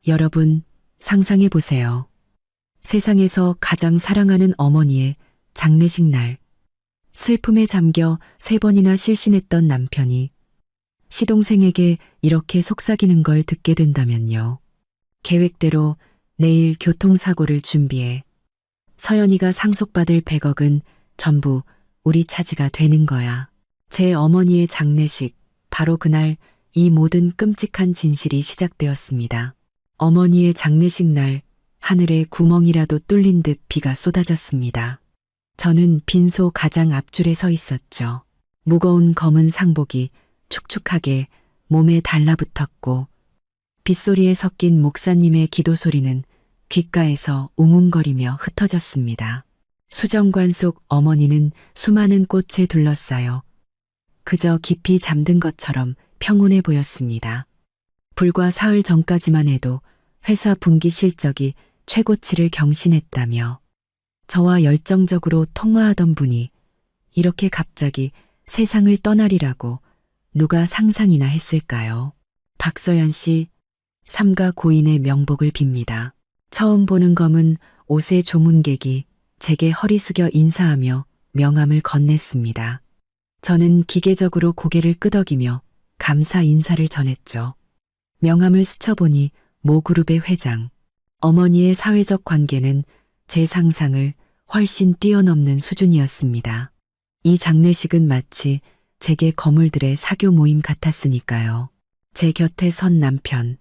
여러분, 상상해 보세요. 세상에서 가장 사랑하는 어머니의 장례식 날, 슬픔에 잠겨 3번이나 실신했던 남편이 시동생에게 이렇게 속삭이는 걸 듣게 된다면요. 계획대로 내일 교통사고를 준비해. 서연이가 상속받을 100억은 전부 우리 차지가 되는 거야. 제 어머니의 장례식, 바로 그날 이 모든 끔찍한 진실이 시작되었습니다. 어머니의 장례식 날, 하늘에 구멍이라도 뚫린 듯 비가 쏟아졌습니다. 저는 빈소 가장 앞줄에 서 있었죠. 무거운 검은 상복이 축축하게 몸에 달라붙었고 빗소리에 섞인 목사님의 기도 소리는 귓가에서 웅웅거리며 흩어졌습니다. 수정관 속 어머니는 수많은 꽃에 둘러싸여 그저 깊이 잠든 것처럼 평온해 보였습니다. 불과 사흘 전까지만 해도 회사 분기 실적이 최고치를 경신했다며 저와 열정적으로 통화하던 분이 이렇게 갑자기 세상을 떠나리라고 누가 상상이나 했을까요? 박서연 씨, 삼가 고인의 명복을 빕니다. 처음 보는 검은 옷의 조문객이 제게 허리 숙여 인사하며 명함을 건넸습니다. 저는 기계적으로 고개를 끄덕이며 감사 인사를 전했죠. 명함을 스쳐보니 모 그룹의 회장, 어머니의 사회적 관계는 제 상상을 훨씬 뛰어넘는 수준이었습니다. 이 장례식은 마치 제게 거물들의 사교 모임 같았으니까요. 제 곁에 선 남편,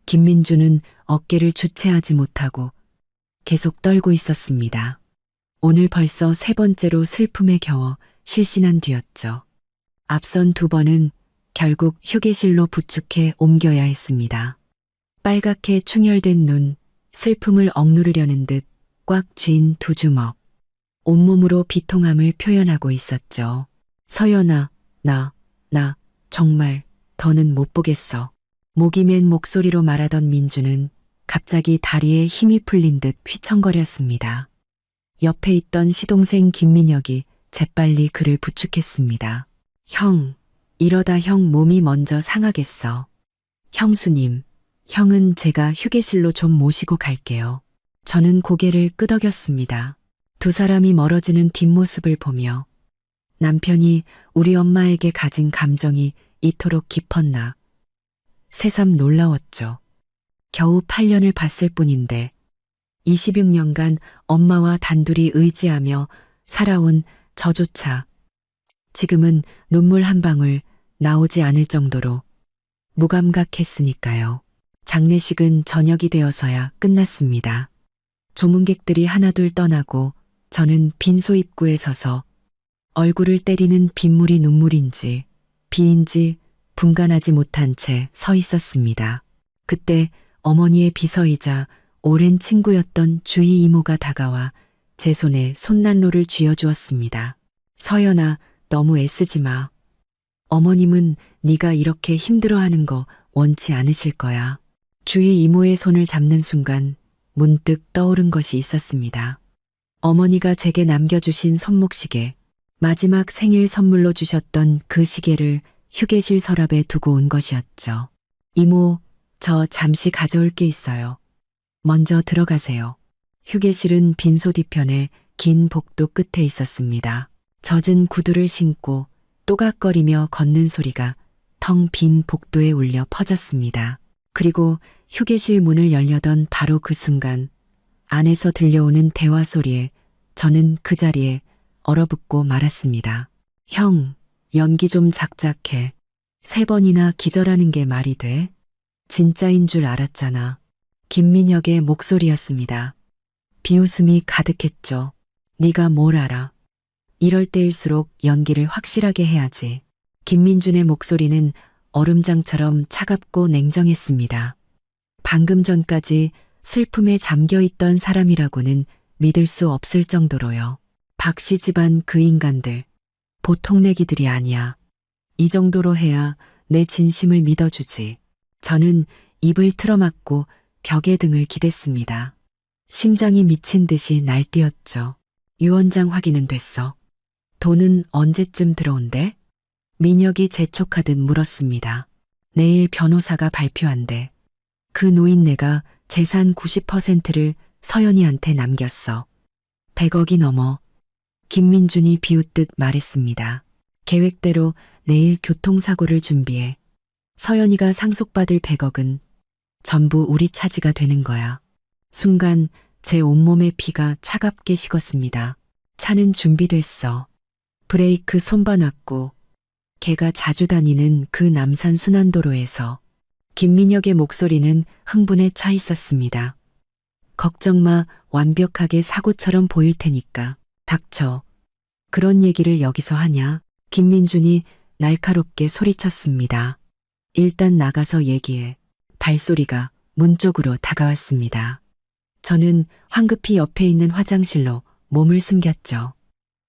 김민주는 어깨를 주체하지 못하고 계속 떨고 있었습니다. 오늘 벌써 3번째로 슬픔에 겨워 실신한 뒤였죠. 앞선 2번은 결국 휴게실로 부축해 옮겨야 했습니다. 빨갛게 충혈된 눈, 슬픔을 억누르려는 듯 꽉 쥔 2주먹, 온몸으로 비통함을 표현하고 있었죠. 서연아, 나 정말 더는 못 보겠어. 목이 맨 목소리로 말하던 민주는 갑자기 다리에 힘이 풀린 듯 휘청거렸습니다. 옆에 있던 시동생 김민혁이 재빨리 그를 부축했습니다. 형, 이러다 형 몸이 먼저 상하겠어. 형수님, 형은 제가 휴게실로 좀 모시고 갈게요. 저는 고개를 끄덕였습니다. 2 사람이 멀어지는 뒷모습을 보며 남편이 우리 엄마에게 가진 감정이 이토록 깊었나 새삼 놀라웠죠. 겨우 8년을 봤을 뿐인데 26년간 엄마와 단둘이 의지하며 살아온 저조차 지금은 눈물 한 방울 나오지 않을 정도로 무감각했으니까요. 장례식은 저녁이 되어서야 끝났습니다. 조문객들이 하나둘 떠나고 저는 빈소 입구에 서서 얼굴을 때리는 빗물이 눈물인지 비인지 분간하지 못한 채 서 있었습니다. 그때 어머니의 비서이자 오랜 친구였던 주희 이모가 다가와 제 손에 손난로를 쥐어주었습니다. 서연아, 너무 애쓰지 마. 어머님은 네가 이렇게 힘들어하는 거 원치 않으실 거야. 주희 이모의 손을 잡는 순간 문득 떠오른 것이 있었습니다. 어머니가 제게 남겨주신 손목시계, 마지막 생일 선물로 주셨던 그 시계를 휴게실 서랍에 두고 온 것이었죠. 이모, 저 잠시 가져올 게 있어요. 먼저 들어가세요. 휴게실은 빈소 뒤편에 긴 복도 끝에 있었습니다. 젖은 구두를 신고 또각거리며 걷는 소리가 텅 빈 복도에 울려 퍼졌습니다. 그리고 휴게실 문을 열려던 바로 그 순간 안에서 들려오는 대화 소리에 저는 그 자리에 얼어붙고 말았습니다. 형, 연기 좀 작작해. 3번이나 기절하는 게 말이 돼? 진짜인 줄 알았잖아. 김민혁의 목소리였습니다. 비웃음이 가득했죠. 네가 뭘 알아. 이럴 때일수록 연기를 확실하게 해야지. 김민준의 목소리는 얼음장처럼 차갑고 냉정했습니다. 방금 전까지 슬픔에 잠겨있던 사람이라고는 믿을 수 없을 정도로요. 박씨 집안 그 인간들, 보통 내기들이 아니야. 이 정도로 해야 내 진심을 믿어주지. 저는 입을 틀어막고 벽에 등을 기댔습니다. 심장이 미친 듯이 날뛰었죠. 유언장 확인은 됐어. 돈은 언제쯤 들어온대? 민혁이 재촉하듯 물었습니다. 내일 변호사가 발표한대. 그 노인네가 재산 90%를 서연이한테 남겼어. 100억이 넘어. 김민준이 비웃듯 말했습니다. 계획대로 내일 교통사고를 준비해. 서연이가 상속받을 100억은 전부 우리 차지가 되는 거야. 순간 제 온몸의 피가 차갑게 식었습니다. 차는 준비됐어. 브레이크 손봐 놨고 걔가 자주 다니는 그 남산 순환도로에서 김민혁의 목소리는 흥분에 차 있었습니다. 걱정 마, 완벽하게 사고처럼 보일 테니까. 닥쳐. 그런 얘기를 여기서 하냐? 김민준이 날카롭게 소리쳤습니다. 일단 나가서 얘기해. 발소리가 문 쪽으로 다가왔습니다. 저는 황급히 옆에 있는 화장실로 몸을 숨겼죠.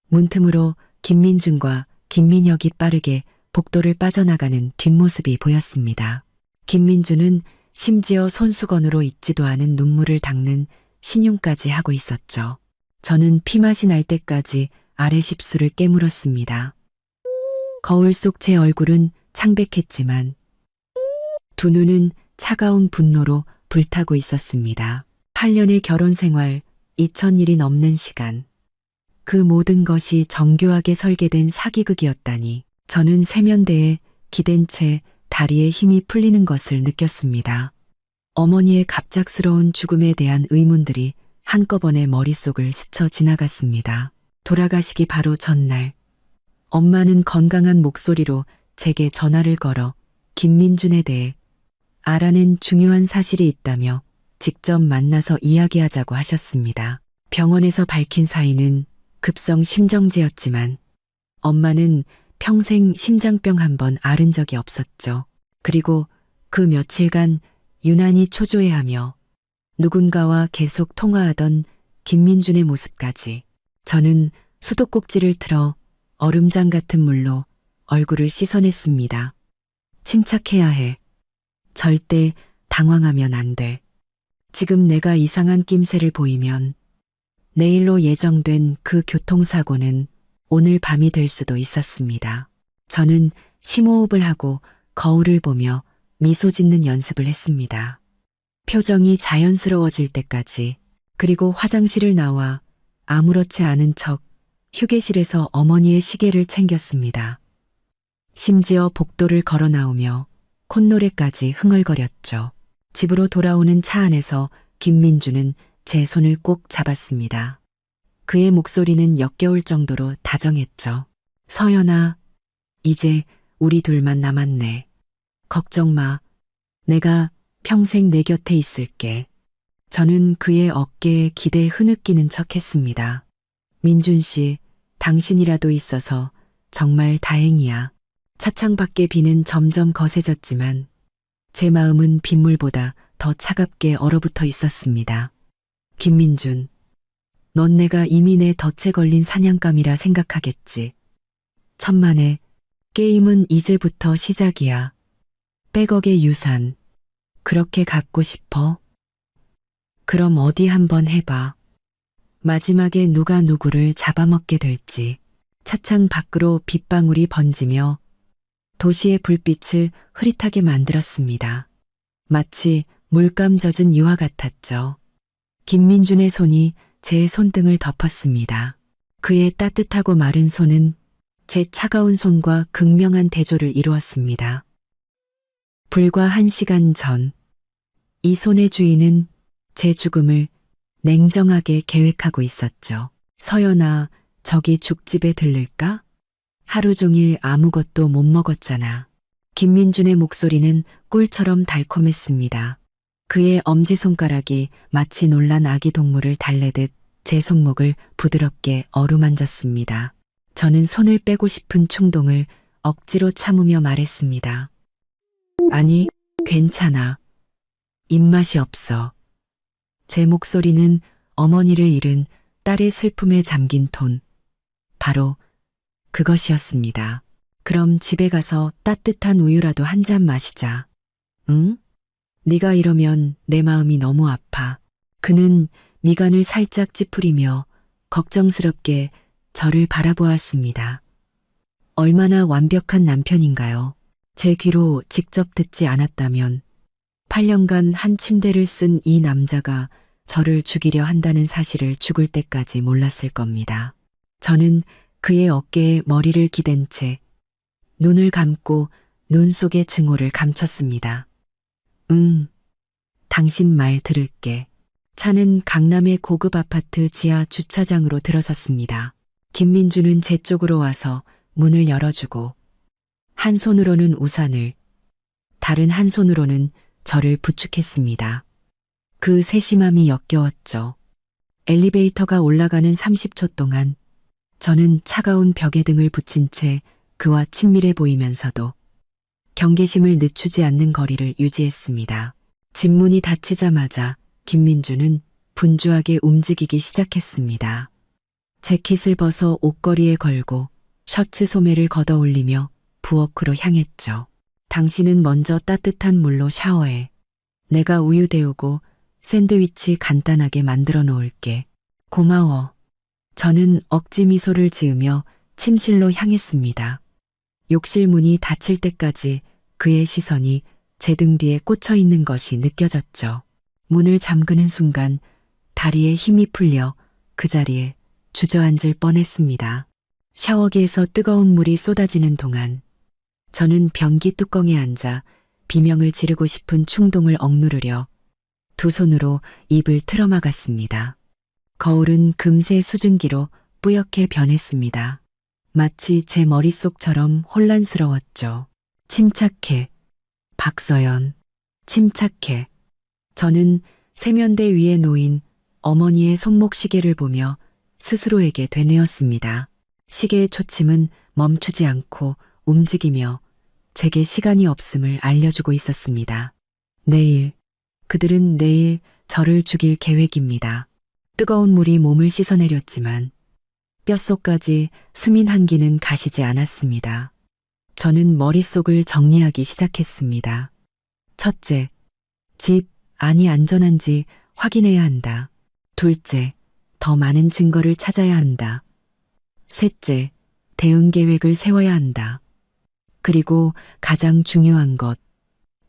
문틈으로 김민준과 김민혁이 빠르게 복도를 빠져나가는 뒷모습이 보였습니다. 김민준은 심지어 손수건으로 잊지도 않은 눈물을 닦는 신용까지 하고 있었죠. 저는 피맛이 날 때까지 아래 십수를 깨물었습니다. 거울 속 제 얼굴은 창백했지만 두 눈은 차가운 분노로 불타고 있었습니다. 8년의 결혼 생활, 2000일이 넘는 시간. 그 모든 것이 정교하게 설계된 사기극이었다니. 저는 세면대에 기댄 채 다리에 힘이 풀리는 것을 느꼈습니다. 어머니의 갑작스러운 죽음에 대한 의문들이 한꺼번에 머릿속을 스쳐 지나갔습니다. 돌아가시기 바로 전날, 엄마는 건강한 목소리로 제게 전화를 걸어 김민준에 대해 알아낸 중요한 사실이 있다며 직접 만나서 이야기하자고 하셨습니다. 병원에서 밝힌 사인은 급성 심정지였지만 엄마는 평생 심장병 한 번 앓은 적이 없었죠. 그리고 그 며칠간 유난히 초조해하며 누군가와 계속 통화하던 김민준의 모습까지. 저는 수도꼭지를 틀어 얼음장 같은 물로 얼굴을 씻어냈습니다. 침착해야 해. 절대 당황하면 안 돼. 지금 내가 이상한 낌새를 보이면 내일로 예정된 그 교통사고는 오늘 밤이 될 수도 있었습니다. 저는 심호흡을 하고 거울을 보며 미소 짓는 연습을 했습니다. 표정이 자연스러워질 때까지. 그리고 화장실을 나와 아무렇지 않은 척 휴게실에서 어머니의 시계를 챙겼습니다. 심지어 복도를 걸어 나오며 콧노래까지 흥얼거렸죠. 집으로 돌아오는 차 안에서 김민주는 제 손을 꼭 잡았습니다. 그의 목소리는 역겨울 정도로 다정했죠. 서연아, 이제 우리 둘만 남았네. 걱정 마. 내가 평생 내 곁에 있을게. 저는 그의 어깨에 기대 흐느끼는 척 했습니다. 민준 씨, 당신이라도 있어서 정말 다행이야. 차창 밖의 비는 점점 거세졌지만 제 마음은 빗물보다 더 차갑게 얼어붙어 있었습니다. 김민준, 넌 내가 이미 내 덫에 걸린 사냥감이라 생각하겠지. 천만에, 게임은 이제부터 시작이야. 100억의 유산, 그렇게 갖고 싶어? 그럼 어디 한번 해봐. 마지막에 누가 누구를 잡아먹게 될지. 차창 밖으로 빗방울이 번지며 도시의 불빛을 흐릿하게 만들었습니다. 마치 물감 젖은 유화 같았죠. 김민준의 손이 제 손등을 덮었습니다. 그의 따뜻하고 마른 손은 제 차가운 손과 극명한 대조를 이루었습니다. 불과 1시간 전, 이 손의 주인은 제 죽음을 냉정하게 계획하고 있었죠. 서연아, 저기 죽집에 들를까? 하루 종일 아무것도 못 먹었잖아. 김민준의 목소리는 꿀처럼 달콤했습니다. 그의 엄지손가락이 마치 놀란 아기 동물을 달래듯 제 손목을 부드럽게 어루만졌습니다. 저는 손을 빼고 싶은 충동을 억지로 참으며 말했습니다. 아니, 괜찮아. 입맛이 없어. 제 목소리는 어머니를 잃은 딸의 슬픔에 잠긴 톤. 바로 그것이었습니다. 그럼 집에 가서 따뜻한 우유라도 한 잔 마시자. 응? 네가 이러면 내 마음이 너무 아파. 그는 미간을 살짝 찌푸리며 걱정스럽게 저를 바라보았습니다. 얼마나 완벽한 남편인가요? 제 귀로 직접 듣지 않았다면 8년간 한 침대를 쓴 이 남자가 저를 죽이려 한다는 사실을 죽을 때까지 몰랐을 겁니다. 저는 그의 어깨에 머리를 기댄 채 눈을 감고 눈 속의 증오를 감췄습니다. 당신 말 들을게. 차는 강남의 고급 아파트 지하 주차장으로 들어섰습니다. 김민주는 제 쪽으로 와서 문을 열어주고 한 손으로는 우산을, 다른 한 손으로는 저를 부축했습니다. 그 세심함이 역겨웠죠. 엘리베이터가 올라가는 30초 동안 저는 차가운 벽에 등을 붙인 채 그와 친밀해 보이면서도 경계심을 늦추지 않는 거리를 유지했습니다. 집 문이 닫히자마자 김민주는 분주하게 움직이기 시작했습니다. 재킷을 벗어 옷걸이에 걸고 셔츠 소매를 걷어 올리며 부엌으로 향했죠. 당신은 먼저 따뜻한 물로 샤워해. 내가 우유 데우고 샌드위치 간단하게 만들어 놓을게. 고마워. 저는 억지 미소를 지으며 침실로 향했습니다. 욕실 문이 닫힐 때까지 그의 시선이 제 등 뒤에 꽂혀 있는 것이 느껴졌죠. 문을 잠그는 순간 다리에 힘이 풀려 그 자리에 주저앉을 뻔했습니다. 샤워기에서 뜨거운 물이 쏟아지는 동안 저는 변기 뚜껑에 앉아 비명을 지르고 싶은 충동을 억누르려 두 손으로 입을 틀어막았습니다. 거울은 금세 수증기로 뿌옇게 변했습니다. 마치 제 머릿속처럼 혼란스러웠죠. 침착해. 박서연. 침착해. 저는 세면대 위에 놓인 어머니의 손목 시계를 보며 스스로에게 되뇌었습니다. 시계의 초침은 멈추지 않고 움직이며 제게 시간이 없음을 알려주고 있었습니다. 내일, 그들은 내일 저를 죽일 계획입니다. 뜨거운 물이 몸을 씻어내렸지만 뼛속까지 스민 한기는 가시지 않았습니다. 저는 머릿속을 정리하기 시작했습니다. 첫째, 집 안이 안전한지 확인해야 한다. 둘째, 더 많은 증거를 찾아야 한다. 셋째, 대응 계획을 세워야 한다. 그리고 가장 중요한 것,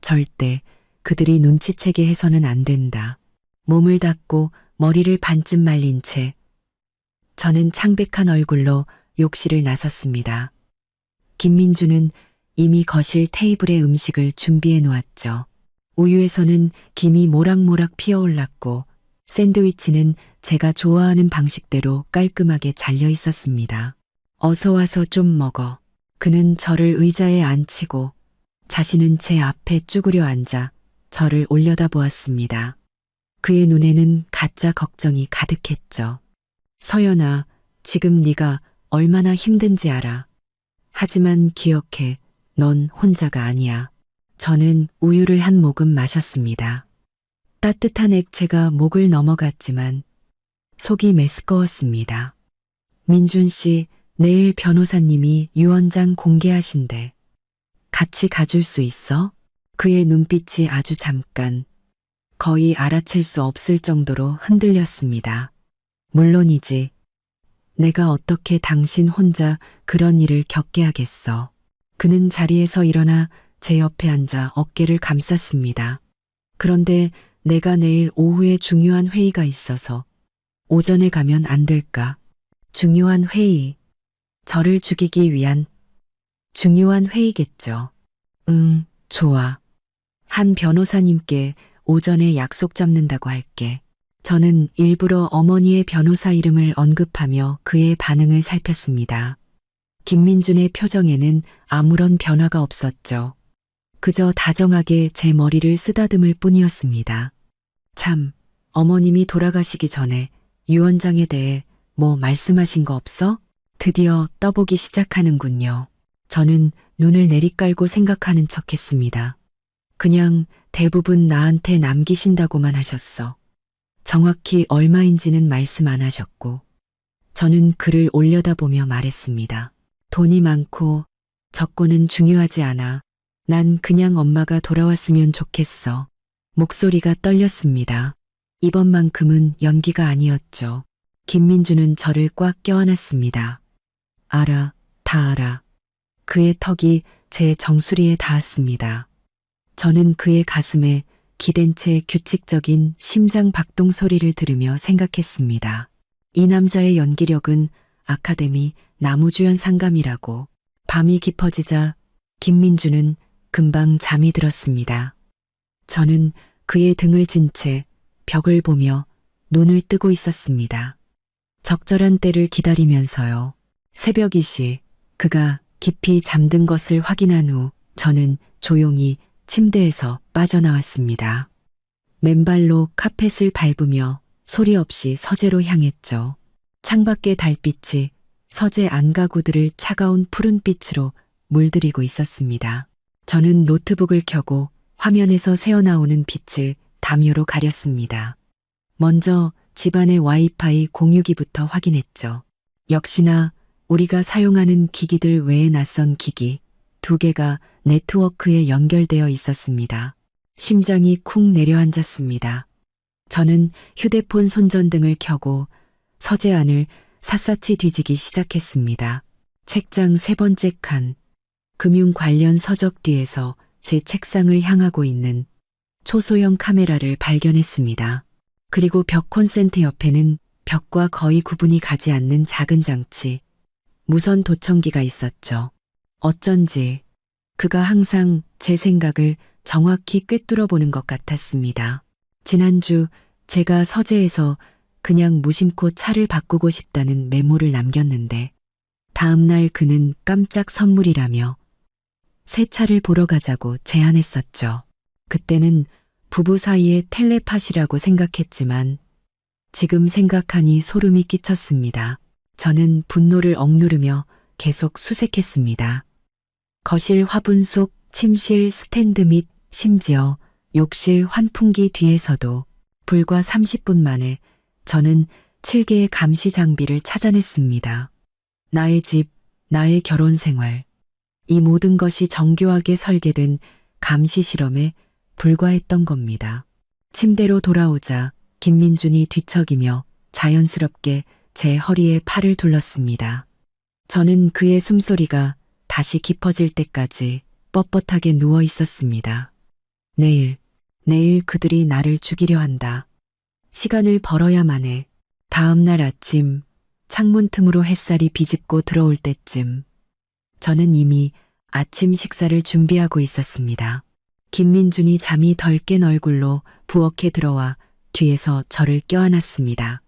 절대 그들이 눈치채게 해서는 안 된다. 몸을 닫고 머리를 반쯤 말린 채 저는 창백한 얼굴로 욕실을 나섰습니다. 김민주는 이미 거실 테이블에 음식을 준비해 놓았죠. 우유에서는 김이 모락모락 피어올랐고 샌드위치는 제가 좋아하는 방식대로 깔끔하게 잘려 있었습니다. 어서 와서 좀 먹어. 그는 저를 의자에 앉히고 자신은 제 앞에 쭈그려 앉아 저를 올려다보았습니다. 그의 눈에는 가짜 걱정이 가득했죠. 서연아, 지금 네가 얼마나 힘든지 알아. 하지만 기억해, 넌 혼자가 아니야. 저는 우유를 한 모금 마셨습니다. 따뜻한 액체가 목을 넘어갔지만 속이 메스꺼웠습니다. 민준 씨, 내일 변호사님이 유언장 공개하신대. 같이 가줄 수 있어? 그의 눈빛이 아주 잠깐, 거의 알아챌 수 없을 정도로 흔들렸습니다. 물론이지. 내가 어떻게 당신 혼자 그런 일을 겪게 하겠어. 그는 자리에서 일어나 제 옆에 앉아 어깨를 감쌌습니다. 그런데 내가 내일 오후에 중요한 회의가 있어서 오전에 가면 안 될까? 중요한 회의. 저를 죽이기 위한 중요한 회의겠죠. 좋아. 한 변호사님께 오전에 약속 잡는다고 할게. 저는 일부러 어머니의 변호사 이름을 언급하며 그의 반응을 살폈습니다. 김민준의 표정에는 아무런 변화가 없었죠. 그저 다정하게 제 머리를 쓰다듬을 뿐이었습니다. 참, 어머님이 돌아가시기 전에 유언장에 대해 뭐 말씀하신 거 없어? 드디어 떠보기 시작하는군요. 저는 눈을 내리깔고 생각하는 척했습니다. 그냥 대부분 나한테 남기신다고만 하셨어. 정확히 얼마인지는 말씀 안 하셨고, 저는 그를 올려다보며 말했습니다. 돈이 많고 적고는 중요하지 않아. 난 그냥 엄마가 돌아왔으면 좋겠어. 목소리가 떨렸습니다. 이번만큼은 연기가 아니었죠. 김민주는 저를 꽉 껴안았습니다. 알아, 다 알아. 그의 턱이 제 정수리에 닿았습니다. 저는 그의 가슴에 기댄 채 규칙적인 심장 박동 소리를 들으며 생각했습니다. 이 남자의 연기력은 아카데미 나무주연 상감이라고. 밤이 깊어지자 김민주는 금방 잠이 들었습니다. 저는 그의 등을 진 채 벽을 보며 눈을 뜨고 있었습니다. 적절한 때를 기다리면서요. 새벽 2시 그가 깊이 잠든 것을 확인한 후 저는 조용히 침대에서 빠져나왔습니다. 맨발로 카펫을 밟으며 소리 없이 서재로 향했죠. 창밖의 달빛이 서재 안가구들을 차가운 푸른빛으로 물들이고 있었습니다. 저는 노트북을 켜고 화면에서 새어나오는 빛을 담요로 가렸습니다. 먼저 집안의 와이파이 공유기부터 확인했죠. 역시나 우리가 사용하는 기기들 외에 낯선 기기 2개가 네트워크에 연결되어 있었습니다. 심장이 쿵 내려앉았습니다. 저는 휴대폰 손전등을 켜고 서재 안을 샅샅이 뒤지기 시작했습니다. 책장 3번째 칸, 금융 관련 서적 뒤에서 제 책상을 향하고 있는 초소형 카메라를 발견했습니다. 그리고 벽 콘센트 옆에는 벽과 거의 구분이 가지 않는 작은 장치, 무선 도청기가 있었죠. 어쩐지 그가 항상 제 생각을 정확히 꿰뚫어 보는 것 같았습니다. 지난주 제가 서재에서 그냥 무심코 차를 바꾸고 싶다는 메모를 남겼는데 다음날 그는 깜짝 선물이라며 새 차를 보러 가자고 제안했었죠. 그때는 부부 사이의 텔레파시라고 생각했지만 지금 생각하니 소름이 끼쳤습니다. 저는 분노를 억누르며 계속 수색했습니다. 거실 화분 속, 침실 스탠드 및 심지어 욕실 환풍기 뒤에서도 불과 30분 만에 저는 7개의 감시 장비를 찾아냈습니다. 나의 집, 나의 결혼 생활, 이 모든 것이 정교하게 설계된 감시 실험에 불과했던 겁니다. 침대로 돌아오자 김민준이 뒤척이며 자연스럽게 제 허리에 팔을 둘렀습니다. 저는 그의 숨소리가 다시 깊어질 때까지 뻣뻣하게 누워 있었습니다. 내일 그들이 나를 죽이려 한다. 시간을 벌어야만 해. 다음 날 아침 창문 틈으로 햇살이 비집고 들어올 때쯤 저는 이미 아침 식사를 준비하고 있었습니다. 김민준이 잠이 덜 깬 얼굴로 부엌에 들어와 뒤에서 저를 껴안았습니다.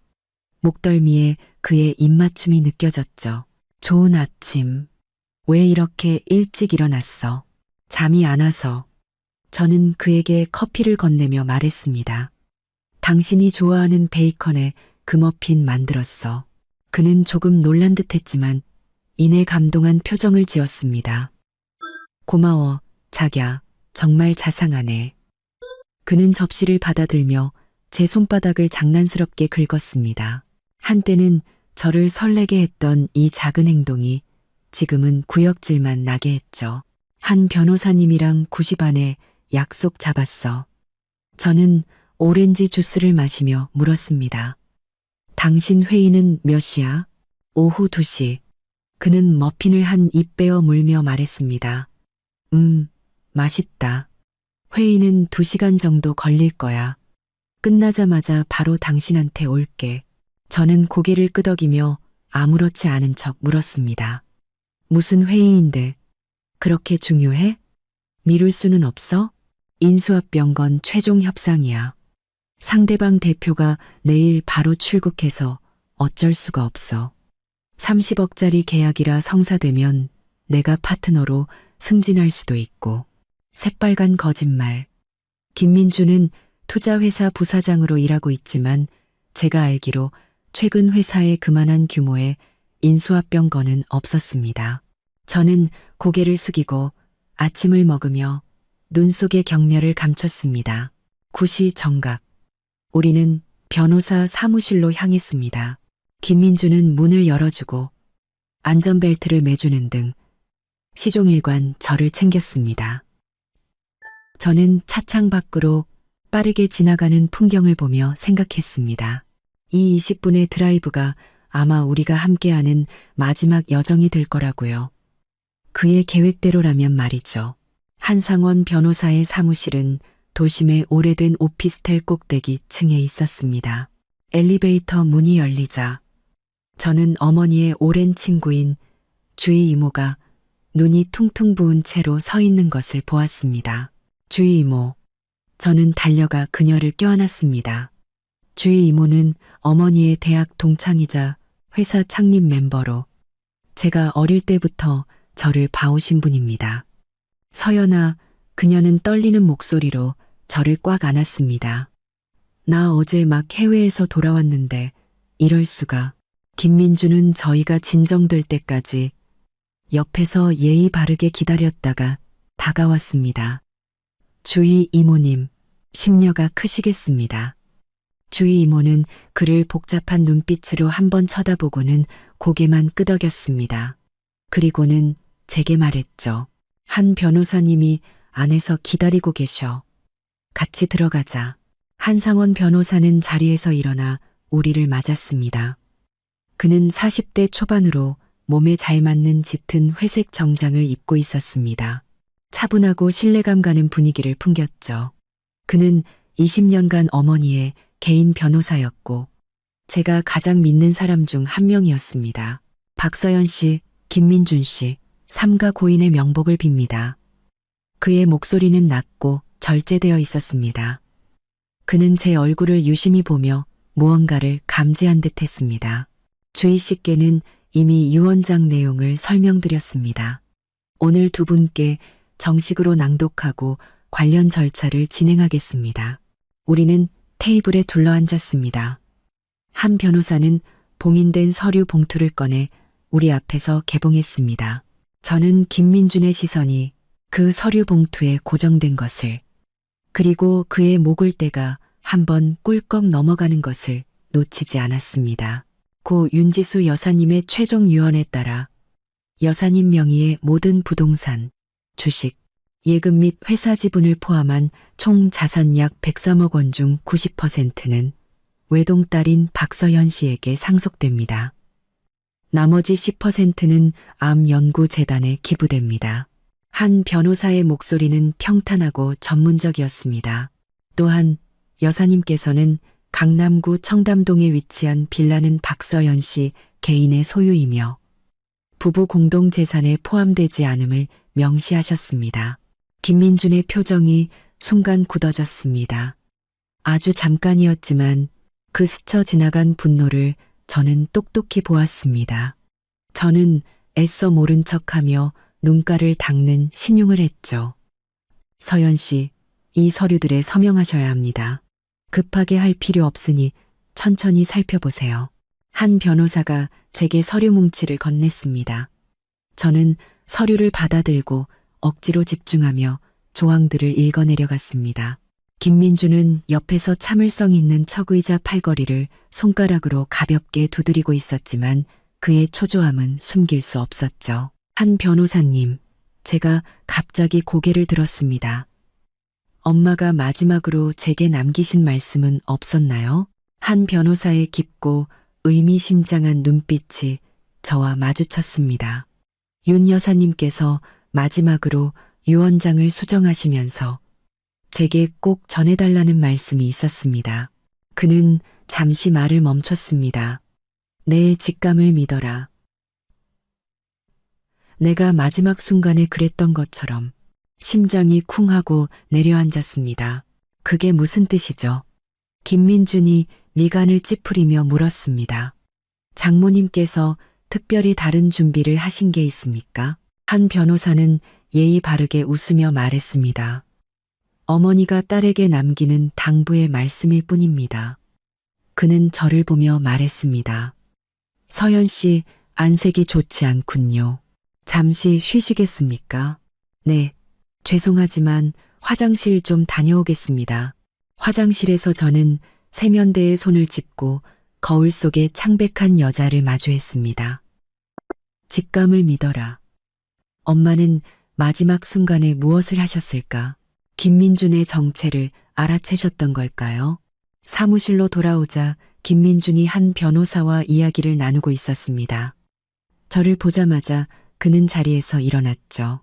목덜미에 그의 입맞춤이 느껴졌죠. 좋은 아침. 왜 이렇게 일찍 일어났어? 잠이 안 와서. 저는 그에게 커피를 건네며 말했습니다. 당신이 좋아하는 베이컨에 그 머핀 만들었어. 그는 조금 놀란 듯 했지만 이내 감동한 표정을 지었습니다. 고마워, 자기야. 정말 자상하네. 그는 접시를 받아들며 제 손바닥을 장난스럽게 긁었습니다. 한때는 저를 설레게 했던 이 작은 행동이 지금은 구역질만 나게 했죠. 한 변호사님이랑 9시 반에 약속 잡았어. 저는 오렌지 주스를 마시며 물었습니다. 당신 회의는 몇 시야? 오후 2시. 그는 머핀을 한 입 베어 물며 말했습니다. 맛있다. 회의는 2시간 정도 걸릴 거야. 끝나자마자 바로 당신한테 올게. 저는 고개를 끄덕이며 아무렇지 않은 척 물었습니다. 무슨 회의인데 그렇게 중요해? 미룰 수는 없어? 인수합병 건 최종 협상이야. 상대방 대표가 내일 바로 출국해서 어쩔 수가 없어. 30억짜리 계약이라 성사되면 내가 파트너로 승진할 수도 있고. 새빨간 거짓말. 김민주는 투자회사 부사장으로 일하고 있지만 제가 알기로 최근 회사에 그만한 규모의 인수합병 건은 없었습니다. 저는 고개를 숙이고 아침을 먹으며 눈 속의 경멸을 감췄습니다. 9시 정각. 우리는 변호사 사무실로 향했습니다. 김민주는 문을 열어주고 안전벨트를 매주는 등 시종일관 저를 챙겼습니다. 저는 차창 밖으로 빠르게 지나가는 풍경을 보며 생각했습니다. 이 20분의 드라이브가 아마 우리가 함께하는 마지막 여정이 될 거라고요. 그의 계획대로라면 말이죠. 한상원 변호사의 사무실은 도심의 오래된 오피스텔 꼭대기 층에 있었습니다. 엘리베이터 문이 열리자 저는 어머니의 오랜 친구인 주희 이모가 눈이 퉁퉁 부은 채로 서 있는 것을 보았습니다. 주희 이모. 저는 달려가 그녀를 껴안았습니다. 주희 이모는 어머니의 대학 동창이자 회사 창립 멤버로 제가 어릴 때부터 저를 봐오신 분입니다. 서연아, 그녀는 떨리는 목소리로 저를 꽉 안았습니다. 나 어제 막 해외에서 돌아왔는데 이럴 수가. 김민주는 저희가 진정될 때까지 옆에서 예의 바르게 기다렸다가 다가왔습니다. 주희 이모님, 심려가 크시겠습니다. 주희 이모는 그를 복잡한 눈빛으로 한번 쳐다보고는 고개만 끄덕였습니다. 그리고는 제게 말했죠. 한 변호사님이 안에서 기다리고 계셔. 같이 들어가자. 한상원 변호사는 자리에서 일어나 우리를 맞았습니다. 그는 40대 초반으로 몸에 잘 맞는 짙은 회색 정장을 입고 있었습니다. 차분하고 신뢰감 가는 분위기를 풍겼죠. 그는 20년간 어머니의 개인 변호사였고 제가 가장 믿는 사람 중 한 명이었습니다. 박서연 씨, 김민준 씨, 삼가 고인의 명복을 빕니다. 그의 목소리는 낮고 절제되어 있었습니다. 그는 제 얼굴을 유심히 보며 무언가를 감지한 듯 했습니다. 주희 씨께는 이미 유언장 내용을 설명드렸습니다. 오늘 두 분께 정식으로 낭독하고 관련 절차를 진행하겠습니다. 우리는 테이블에 둘러앉았습니다. 한 변호사는 봉인된 서류 봉투를 꺼내 우리 앞에서 개봉했습니다. 저는 김민준의 시선이 그 서류 봉투에 고정된 것을, 그리고 그의 목을대가 한번 꿀꺽 넘어가는 것을 놓치지 않았습니다. 고 윤지수 여사님의 최종 유언에 따라 여사님 명의의 모든 부동산, 주식, 예금 및 회사 지분을 포함한 총 자산 약 103억 원 중 90%는 외동딸인 박서연 씨에게 상속됩니다. 나머지 10%는 암연구재단에 기부됩니다. 한 변호사의 목소리는 평탄하고 전문적이었습니다. 또한 여사님께서는 강남구 청담동에 위치한 빌라는 박서연 씨 개인의 소유이며 부부 공동 재산에 포함되지 않음을 명시하셨습니다. 김민준의 표정이 순간 굳어졌습니다. 아주 잠깐이었지만 그 스쳐 지나간 분노를 저는 똑똑히 보았습니다. 저는 애써 모른 척하며 눈가를 닦는 신용을 했죠. 서연 씨, 이 서류들에 서명하셔야 합니다. 급하게 할 필요 없으니 천천히 살펴보세요. 한 변호사가 제게 서류 뭉치를 건넸습니다. 저는 서류를 받아들고 억지로 집중하며 조항들을 읽어내려갔습니다. 김민주는 옆에서 참을성 있는 척의자 팔걸이를 손가락으로 가볍게 두드리고 있었지만 그의 초조함은 숨길 수 없었죠. 한 변호사님, 제가 갑자기 고개를 들었습니다. 엄마가 마지막으로 제게 남기신 말씀은 없었나요? 한 변호사의 깊고 의미심장한 눈빛이 저와 마주쳤습니다. 윤 여사님께서 마지막으로 유언장을 수정하시면서 제게 꼭 전해달라는 말씀이 있었습니다. 그는 잠시 말을 멈췄습니다. 내 직감을 믿어라. 내가 마지막 순간에 그랬던 것처럼 심장이 쿵 하고 내려앉았습니다. 그게 무슨 뜻이죠? 김민준이 미간을 찌푸리며 물었습니다. 장모님께서 특별히 다른 준비를 하신 게 있습니까? 한 변호사는 예의 바르게 웃으며 말했습니다. 어머니가 딸에게 남기는 당부의 말씀일 뿐입니다. 그는 저를 보며 말했습니다. 서연 씨, 안색이 좋지 않군요. 잠시 쉬시겠습니까? 네, 죄송하지만 화장실 좀 다녀오겠습니다. 화장실에서 저는 세면대에 손을 짚고 거울 속에 창백한 여자를 마주했습니다. 직감을 믿어라. 엄마는 마지막 순간에 무엇을 하셨을까? 김민준의 정체를 알아채셨던 걸까요? 사무실로 돌아오자 김민준이 한 변호사와 이야기를 나누고 있었습니다. 저를 보자마자 그는 자리에서 일어났죠.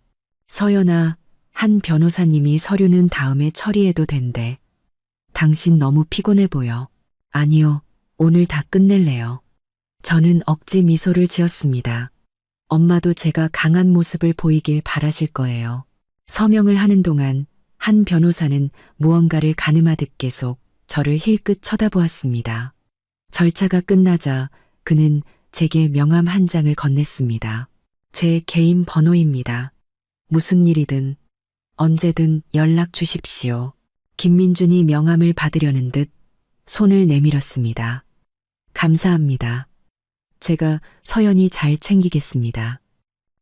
서연아, 한 변호사님이 서류는 다음에 처리해도 된대. 당신 너무 피곤해 보여. 아니요, 오늘 다 끝낼래요. 저는 억지 미소를 지었습니다. 엄마도 제가 강한 모습을 보이길 바라실 거예요. 서명을 하는 동안 한 변호사는 무언가를 가늠하듯 계속 저를 힐끗 쳐다보았습니다. 절차가 끝나자 그는 제게 명함 한 장을 건넸습니다. 제 개인 번호입니다. 무슨 일이든 언제든 연락 주십시오. 김민준이 명함을 받으려는 듯 손을 내밀었습니다. 감사합니다. 제가 서연히 잘 챙기겠습니다.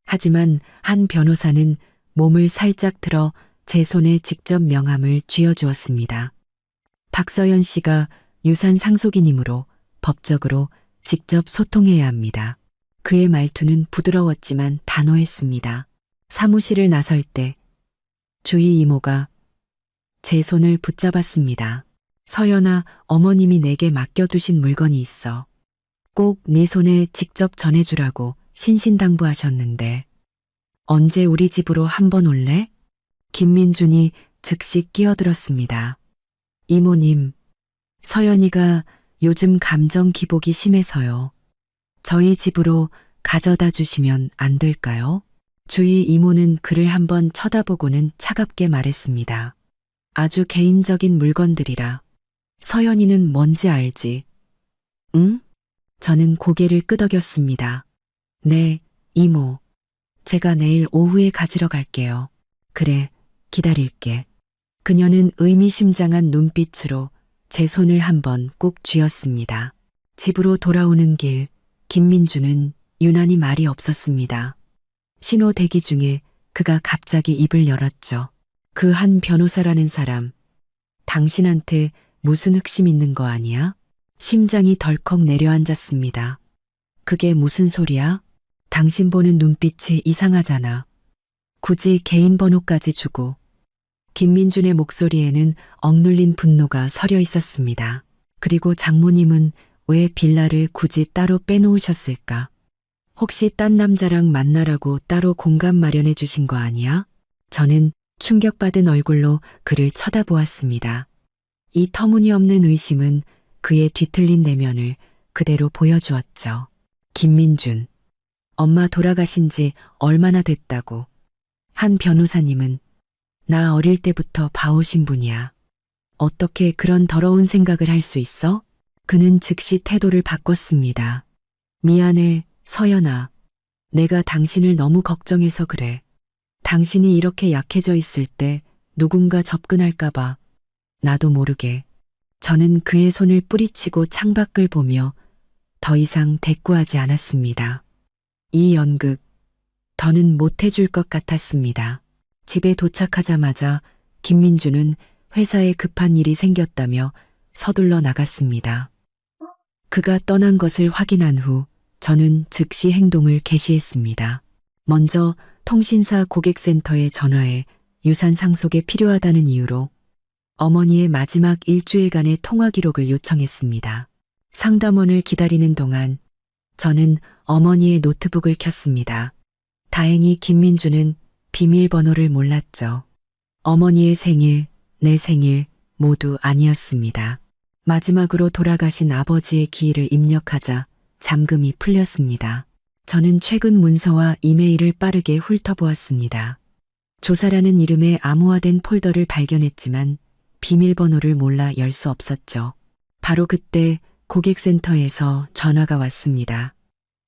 하지만 한 변호사는 몸을 살짝 들어 제 손에 직접 명함을 쥐어주었습니다. 박서연 씨가 유산 상속인이므로 법적으로 직접 소통해야 합니다. 그의 말투는 부드러웠지만 단호했습니다. 사무실을 나설 때 주희 이모가 제 손을 붙잡았습니다. 서연아, 어머님이 내게 맡겨두신 물건이 있어. 꼭 네 손에 직접 전해주라고 신신당부하셨는데 언제 우리 집으로 한번 올래? 김민준이 즉시 끼어들었습니다. 이모님, 서연이가 요즘 감정 기복이 심해서요. 저희 집으로 가져다 주시면 안 될까요? 주희 이모는 그를 한번 쳐다보고는 차갑게 말했습니다. 아주 개인적인 물건들이라. 서연이는 뭔지 알지? 응? 저는 고개를 끄덕였습니다. 네, 이모. 제가 내일 오후에 가지러 갈게요. 그래, 기다릴게. 그녀는 의미심장한 눈빛으로 제 손을 한번 꾹 쥐었습니다. 집으로 돌아오는 길, 김민주는 유난히 말이 없었습니다. 신호 대기 중에 그가 갑자기 입을 열었죠. 그 한 변호사라는 사람, 당신한테 무슨 흑심 있는 거 아니야? 심장이 덜컥 내려앉았습니다. 그게 무슨 소리야? 당신 보는 눈빛이 이상하잖아. 굳이 개인 번호까지 주고. 김민준의 목소리에는 억눌린 분노가 서려 있었습니다. 그리고 장모님은 왜 빌라를 굳이 따로 빼놓으셨을까? 혹시 딴 남자랑 만나라고 따로 공간 마련해 주신 거 아니야? 저는 충격받은 얼굴로 그를 쳐다보았습니다. 이 터무니없는 의심은 그의 뒤틀린 내면을 그대로 보여주었죠. 김민준, 엄마 돌아가신 지 얼마나 됐다고. 한 변호사님은 나 어릴 때부터 봐오신 분이야. 어떻게 그런 더러운 생각을 할 수 있어? 그는 즉시 태도를 바꿨습니다. 미안해, 서연아. 내가 당신을 너무 걱정해서 그래. 당신이 이렇게 약해져 있을 때 누군가 접근할까봐 나도 모르게. 저는 그의 손을 뿌리치고 창밖을 보며 더 이상 대꾸하지 않았습니다. 이 연극, 더는 못해줄 것 같았습니다. 집에 도착하자마자 김민주는 회사에 급한 일이 생겼다며 서둘러 나갔습니다. 그가 떠난 것을 확인한 후 저는 즉시 행동을 개시했습니다. 먼저 통신사 고객센터에 전화해 유산 상속에 필요하다는 이유로 어머니의 마지막 일주일간의 통화 기록을 요청했습니다. 상담원을 기다리는 동안 저는 어머니의 노트북을 켰습니다. 다행히 김민주는 비밀번호를 몰랐죠. 어머니의 생일, 내 생일 모두 아니었습니다. 마지막으로 돌아가신 아버지의 기일을 입력하자 잠금이 풀렸습니다. 저는 최근 문서와 이메일을 빠르게 훑어보았습니다. 조사라는 이름의 암호화된 폴더를 발견했지만 비밀번호를 몰라 열 수 없었죠. 바로 그때 고객센터에서 전화가 왔습니다.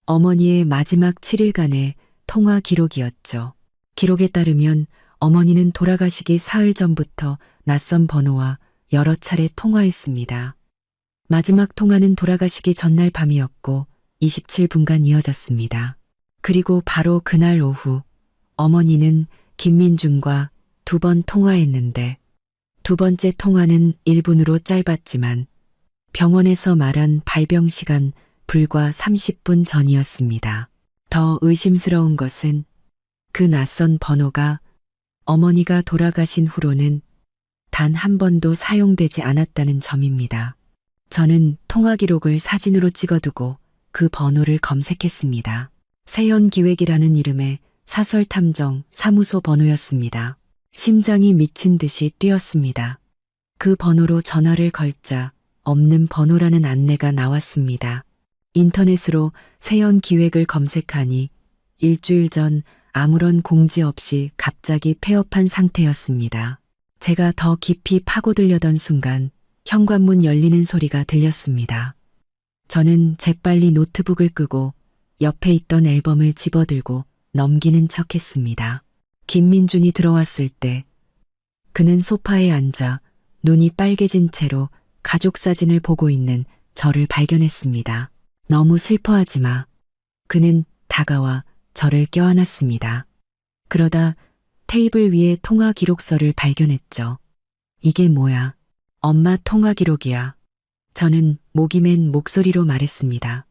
어머니의 마지막 7일간의 통화 기록이었죠. 기록에 따르면 어머니는 돌아가시기 사흘 전부터 낯선 번호와 여러 차례 통화했습니다. 마지막 통화는 돌아가시기 전날 밤이었고 27분간 이어졌습니다. 그리고 바로 그날 오후 어머니는 김민준과 2번 통화했는데 두 번째 통화는 1분으로 짧았지만 병원에서 말한 발병 시간 불과 30분 전이었습니다. 더 의심스러운 것은 그 낯선 번호가 어머니가 돌아가신 후로는 단 한 번도 사용되지 않았다는 점입니다. 저는 통화 기록을 사진으로 찍어두고 그 번호를 검색했습니다. 세연기획이라는 이름의 사설탐정 사무소 번호였습니다. 심장이 미친 듯이 뛰었습니다. 그 번호로 전화를 걸자 없는 번호라는 안내가 나왔습니다. 인터넷으로 세연 기획을 검색하니 일주일 전 아무런 공지 없이 갑자기 폐업한 상태였습니다. 제가 더 깊이 파고들려던 순간 현관문 열리는 소리가 들렸습니다. 저는 재빨리 노트북을 끄고 옆에 있던 앨범을 집어들고 넘기는 척 했습니다. 김민준이 들어왔을 때 그는 소파에 앉아 눈이 빨개진 채로 가족 사진을 보고 있는 저를 발견했습니다. 너무 슬퍼하지 마. 그는 다가와 저를 껴안았습니다. 그러다 테이블 위에 통화 기록서를 발견했죠. 이게 뭐야? 엄마 통화 기록이야. 저는 목이 맨 목소리로 말했습니다.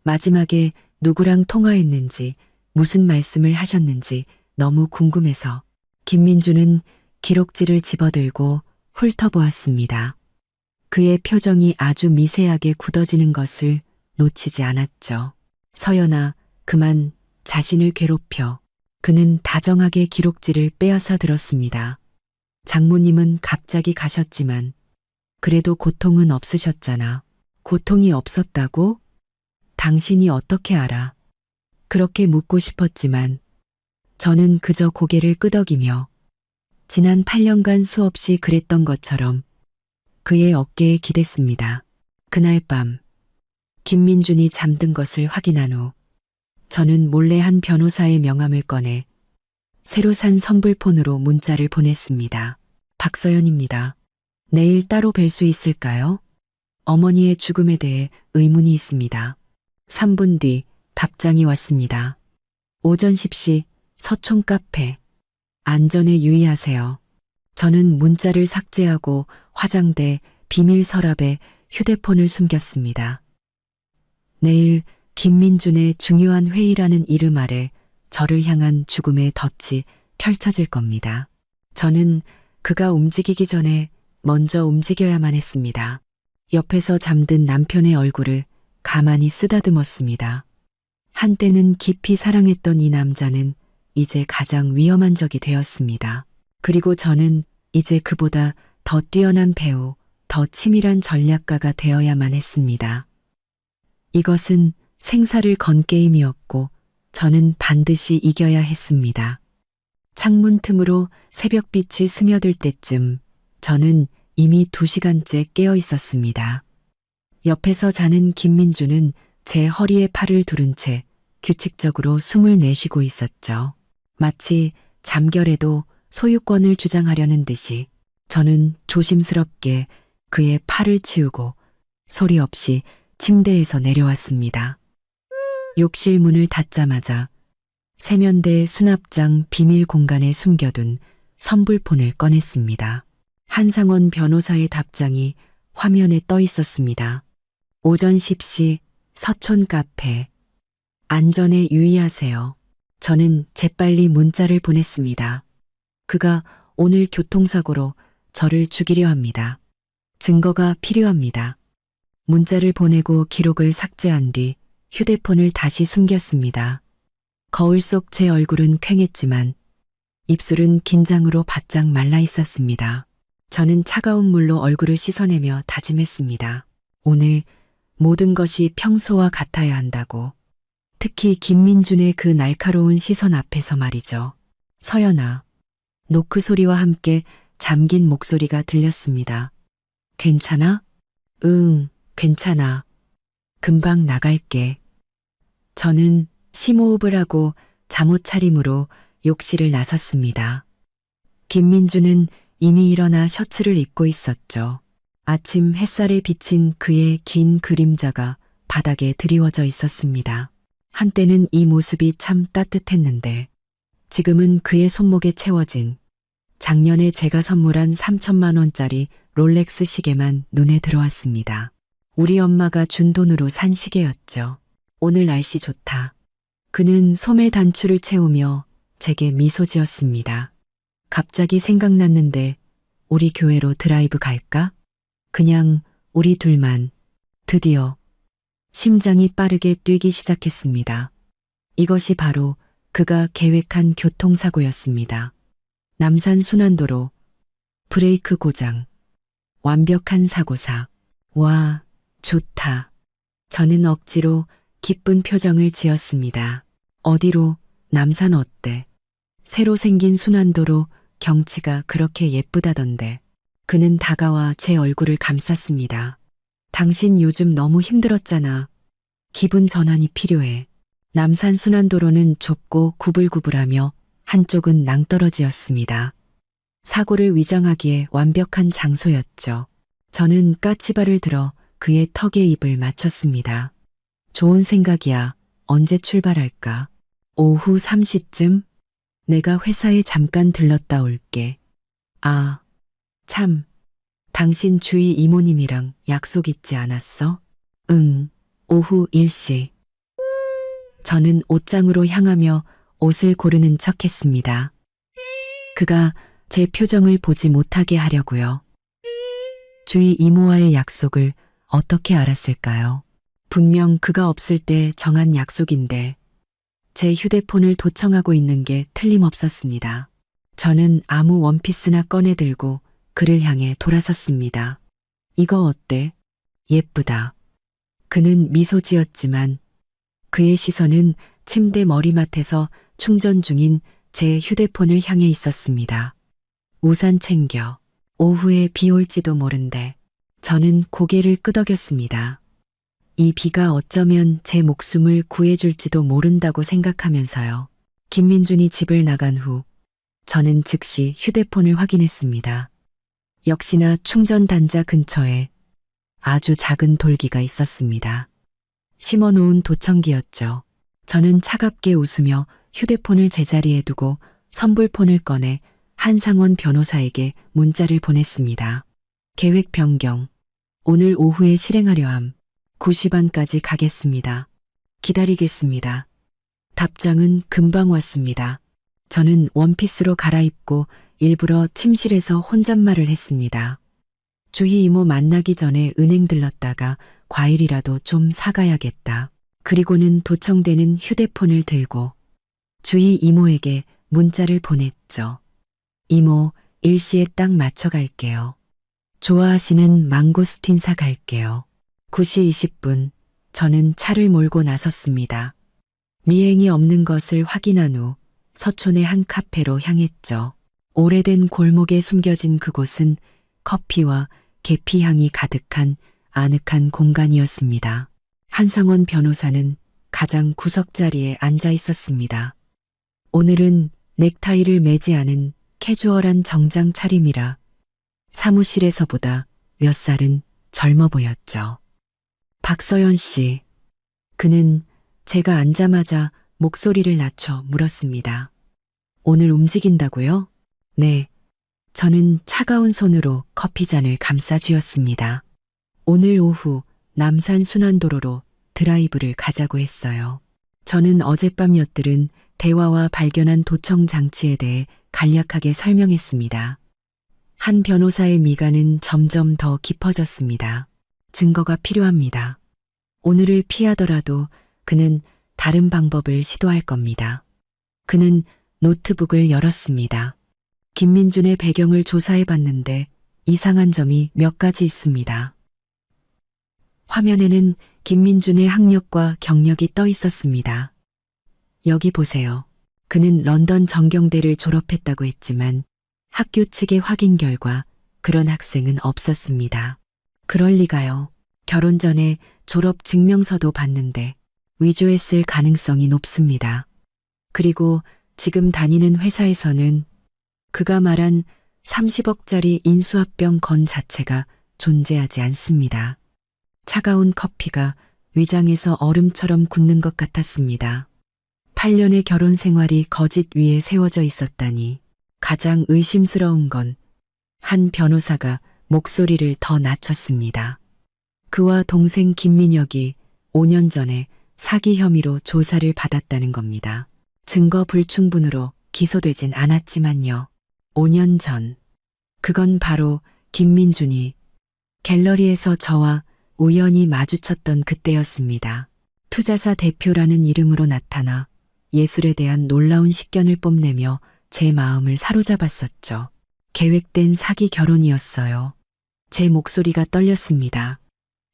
마지막에 누구랑 통화했는지, 무슨 말씀을 하셨는지 너무 궁금해서. 김민주는 기록지를 집어들고 훑어보았습니다. 그의 표정이 아주 미세하게 굳어지는 것을 놓치지 않았죠. 서연아, 그만 자신을 괴롭혀. 그는 다정하게 기록지를 빼앗아 들었습니다. 장모님은 갑자기 가셨지만 그래도 고통은 없으셨잖아. 고통이 없었다고? 당신이 어떻게 알아? 그렇게 묻고 싶었지만 저는 그저 고개를 끄덕이며 지난 8년간 수없이 그랬던 것처럼 그의 어깨에 기댔습니다. 그날 밤 김민준이 잠든 것을 확인한 후 저는 몰래 한 변호사의 명함을 꺼내 새로 산 선불폰으로 문자를 보냈습니다. 박서연입니다. 내일 따로 뵐 수 있을까요? 어머니의 죽음에 대해 의문이 있습니다. 3분 뒤 답장이 왔습니다. 오전 10시 서촌 카페. 안전에 유의하세요. 저는 문자를 삭제하고 화장대 비밀 서랍에 휴대폰을 숨겼습니다. 내일 김민준의 중요한 회의라는 이름 아래 저를 향한 죽음의 덫이 펼쳐질 겁니다. 저는 그가 움직이기 전에 먼저 움직여야만 했습니다. 옆에서 잠든 남편의 얼굴을 가만히 쓰다듬었습니다. 한때는 깊이 사랑했던 이 남자는 이제 가장 위험한 적이 되었습니다. 그리고 저는 이제 그보다 더 뛰어난 배우, 더 치밀한 전략가가 되어야만 했습니다. 이것은 생사를 건 게임이었고 저는 반드시 이겨야 했습니다. 창문 틈으로 새벽빛이 스며들 때쯤 저는 이미 2시간째 깨어 있었습니다. 옆에서 자는 김민주는 제 허리에 팔을 두른 채 규칙적으로 숨을 내쉬고 있었죠. 마치 잠결에도 소유권을 주장하려는 듯이 저는 조심스럽게 그의 팔을 치우고 소리 없이 침대에서 내려왔습니다. 욕실 문을 닫자마자 세면대 수납장 비밀 공간에 숨겨둔 선불폰을 꺼냈습니다. 한상원 변호사의 답장이 화면에 떠 있었습니다. 오전 10시 서촌 카페. 안전에 유의하세요. 저는 재빨리 문자를 보냈습니다. 그가 오늘 교통사고로 저를 죽이려 합니다. 증거가 필요합니다. 문자를 보내고 기록을 삭제한 뒤 휴대폰을 다시 숨겼습니다. 거울 속 제 얼굴은 퀭했지만 입술은 긴장으로 바짝 말라 있었습니다. 저는 차가운 물로 얼굴을 씻어내며 다짐했습니다. 오늘 모든 것이 평소와 같아야 한다고. 특히 김민준의 그 날카로운 시선 앞에서 말이죠. 서연아. 노크 소리와 함께 잠긴 목소리가 들렸습니다. 괜찮아? 응, 괜찮아. 금방 나갈게. 저는 심호흡을 하고 잠옷 차림으로 욕실을 나섰습니다. 김민주는 이미 일어나 셔츠를 입고 있었죠. 아침 햇살에 비친 그의 긴 그림자가 바닥에 드리워져 있었습니다. 한때는 이 모습이 참 따뜻했는데 지금은 그의 손목에 채워진 작년에 제가 선물한 3천만 원짜리 롤렉스 시계만 눈에 들어왔습니다. 우리 엄마가 준 돈으로 산 시계였죠. 오늘 날씨 좋다. 그는 소매 단추를 채우며 제게 미소 지었습니다. 갑자기 생각났는데 우리 교회로 드라이브 갈까? 그냥 우리 둘만. 드디어 심장이 빠르게 뛰기 시작했습니다. 이것이 바로 그가 계획한 교통사고였습니다. 남산 순환도로, 브레이크 고장, 완벽한 사고사. 와, 좋다. 저는 억지로 기쁜 표정을 지었습니다. 어디로? 남산 어때? 새로 생긴 순환도로 경치가 그렇게 예쁘다던데. 그는 다가와 제 얼굴을 감쌌습니다. 당신 요즘 너무 힘들었잖아. 기분 전환이 필요해. 남산 순환도로는 좁고 구불구불하며 한쪽은 낭떠러지였습니다. 사고를 위장하기에 완벽한 장소였죠. 저는 까치발을 들어 그의 턱에 입을 맞췄습니다. 좋은 생각이야. 언제 출발할까? 오후 3시쯤? 내가 회사에 잠깐 들렀다 올게. 아, 참. 당신 주위 이모님이랑 약속 있지 않았어? 응, 오후 1시. 저는 옷장으로 향하며 옷을 고르는 척 했습니다. 그가 제 표정을 보지 못하게 하려고요. 주위 이모와의 약속을 어떻게 알았을까요? 분명 그가 없을 때 정한 약속인데 제 휴대폰을 도청하고 있는 게 틀림없었습니다. 저는 아무 원피스나 꺼내 들고 그를 향해 돌아섰습니다. 이거 어때? 예쁘다. 그는 미소 지었지만 그의 시선은 침대 머리맡에서 충전 중인 제 휴대폰을 향해 있었습니다. 우산 챙겨. 오후에 비 올지도 모른대. 저는 고개를 끄덕였습니다. 이 비가 어쩌면 제 목숨을 구해줄지도 모른다고 생각하면서요. 김민준이 집을 나간 후 저는 즉시 휴대폰을 확인했습니다. 역시나 충전 단자 근처에 아주 작은 돌기가 있었습니다. 심어놓은 도청기였죠. 저는 차갑게 웃으며 휴대폰을 제자리에 두고 선불폰을 꺼내 한상원 변호사에게 문자를 보냈습니다. 계획 변경. 오늘 오후에 실행하려 함. 9시 반까지 가겠습니다. 기다리겠습니다. 답장은 금방 왔습니다. 저는 원피스로 갈아입고 일부러 침실에서 혼잣말을 했습니다. 주희 이모 만나기 전에 은행 들렀다가 과일이라도 좀 사가야겠다. 그리고는 도청되는 휴대폰을 들고 주희 이모에게 문자를 보냈죠. 이모, 1시에 딱 맞춰 갈게요. 좋아하시는 망고스틴 사 갈게요. 9시 20분, 저는 차를 몰고 나섰습니다. 미행이 없는 것을 확인한 후 서촌의 한 카페로 향했죠. 오래된 골목에 숨겨진 그곳은 커피와 계피향이 가득한 아늑한 공간이었습니다. 한상원 변호사는 가장 구석자리에 앉아 있었습니다. 오늘은 넥타이를 매지 않은 캐주얼한 정장 차림이라 사무실에서보다 몇 살은 젊어 보였죠. 박서연 씨. 그는 제가 앉자마자 목소리를 낮춰 물었습니다. 오늘 움직인다고요? 네. 저는 차가운 손으로 커피잔을 감싸 쥐었습니다. 오늘 오후 남산 순환도로로 드라이브를 가자고 했어요. 저는 어젯밤 엿들은 대화와 발견한 도청 장치에 대해 간략하게 설명했습니다. 한 변호사의 미간은 점점 더 깊어졌습니다. 증거가 필요합니다. 오늘을 피하더라도 그는 다른 방법을 시도할 겁니다. 그는 노트북을 열었습니다. 김민준의 배경을 조사해 봤는데 이상한 점이 몇 가지 있습니다. 화면에는 김민준의 학력과 경력이 떠 있었습니다. 여기 보세요. 그는 런던 정경대를 졸업했다고 했지만 학교 측의 확인 결과 그런 학생은 없었습니다. 그럴 리가요. 결혼 전에 졸업 증명서도 봤는데 위조했을 가능성이 높습니다. 그리고 지금 다니는 회사에서는 그가 말한 30억짜리 인수합병 건 자체가 존재하지 않습니다. 차가운 커피가 위장에서 얼음처럼 굳는 것 같았습니다. 8년의 결혼 생활이 거짓 위에 세워져 있었다니. 가장 의심스러운 건 한 변호사가 목소리를 더 낮췄습니다. 그와 동생 김민혁이 5년 전에 사기 혐의로 조사를 받았다는 겁니다. 증거 불충분으로 기소되진 않았지만요. 5년 전. 그건 바로 김민준이 갤러리에서 저와 우연히 마주쳤던 그때였습니다. 투자사 대표라는 이름으로 나타나 예술에 대한 놀라운 식견을 뽐내며 제 마음을 사로잡았었죠. 계획된 사기 결혼이었어요. 제 목소리가 떨렸습니다.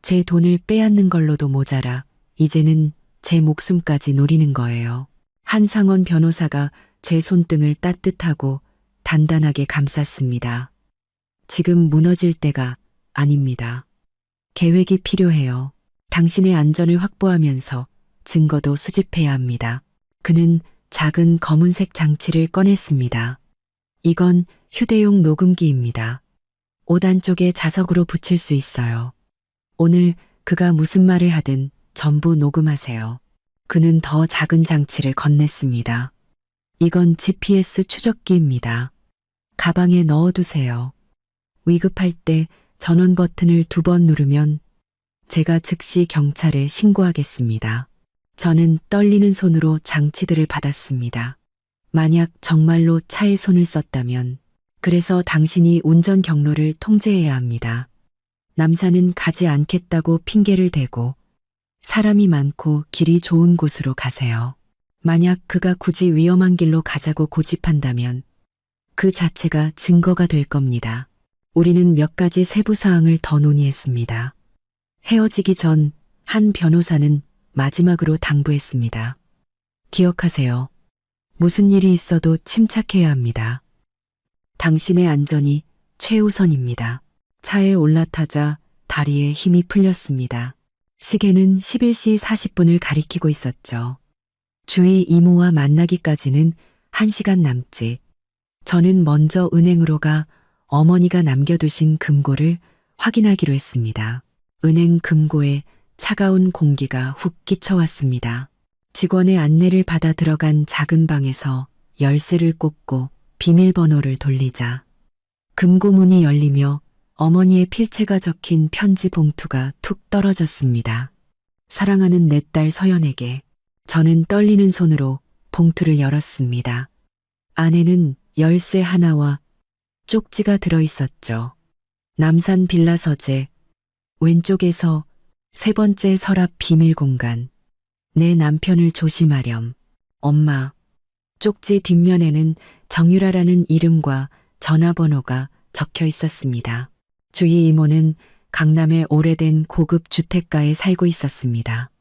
제 돈을 빼앗는 걸로도 모자라 이제는 제 목숨까지 노리는 거예요. 한상원 변호사가 제 손등을 따뜻하고 단단하게 감쌌습니다. 지금 무너질 때가 아닙니다. 계획이 필요해요. 당신의 안전을 확보하면서 증거도 수집해야 합니다. 그는 작은 검은색 장치를 꺼냈습니다. 이건 휴대용 녹음기입니다. 5단 쪽에 자석으로 붙일 수 있어요. 오늘 그가 무슨 말을 하든 전부 녹음하세요. 그는 더 작은 장치를 건넸습니다. 이건 GPS 추적기입니다. 가방에 넣어두세요. 위급할 때 전원 버튼을 2번 누르면 제가 즉시 경찰에 신고하겠습니다. 저는 떨리는 손으로 장치들을 받았습니다. 만약 정말로 차에 손을 썼다면, 그래서 당신이 운전 경로를 통제해야 합니다. 남산은 가지 않겠다고 핑계를 대고 사람이 많고 길이 좋은 곳으로 가세요. 만약 그가 굳이 위험한 길로 가자고 고집한다면 그 자체가 증거가 될 겁니다. 우리는 몇 가지 세부 사항을 더 논의했습니다. 헤어지기 전 한 변호사는 마지막으로 당부했습니다. 기억하세요. 무슨 일이 있어도 침착해야 합니다. 당신의 안전이 최우선입니다. 차에 올라타자 다리에 힘이 풀렸습니다. 시계는 11시 40분을 가리키고 있었죠. 주희 이모와 만나기까지는 1시간 남짓. 저는 먼저 은행으로 가 어머니가 남겨두신 금고를 확인하기로 했습니다. 은행 금고에 차가운 공기가 훅 끼쳐왔습니다. 직원의 안내를 받아 들어간 작은 방에서 열쇠를 꽂고 비밀번호를 돌리자 금고 문이 열리며 어머니의 필체가 적힌 편지 봉투가 툭 떨어졌습니다. 사랑하는 내 딸 서연에게. 저는 떨리는 손으로 봉투를 열었습니다. 안에는 열쇠 하나와 쪽지가 들어있었죠. 남산 빌라 서재, 왼쪽에서 3번째 서랍 비밀 공간. 내 남편을 조심하렴. 엄마. 쪽지 뒷면에는 정유라라는 이름과 전화번호가 적혀 있었습니다. 주희 이모는 강남의 오래된 고급 주택가에 살고 있었습니다.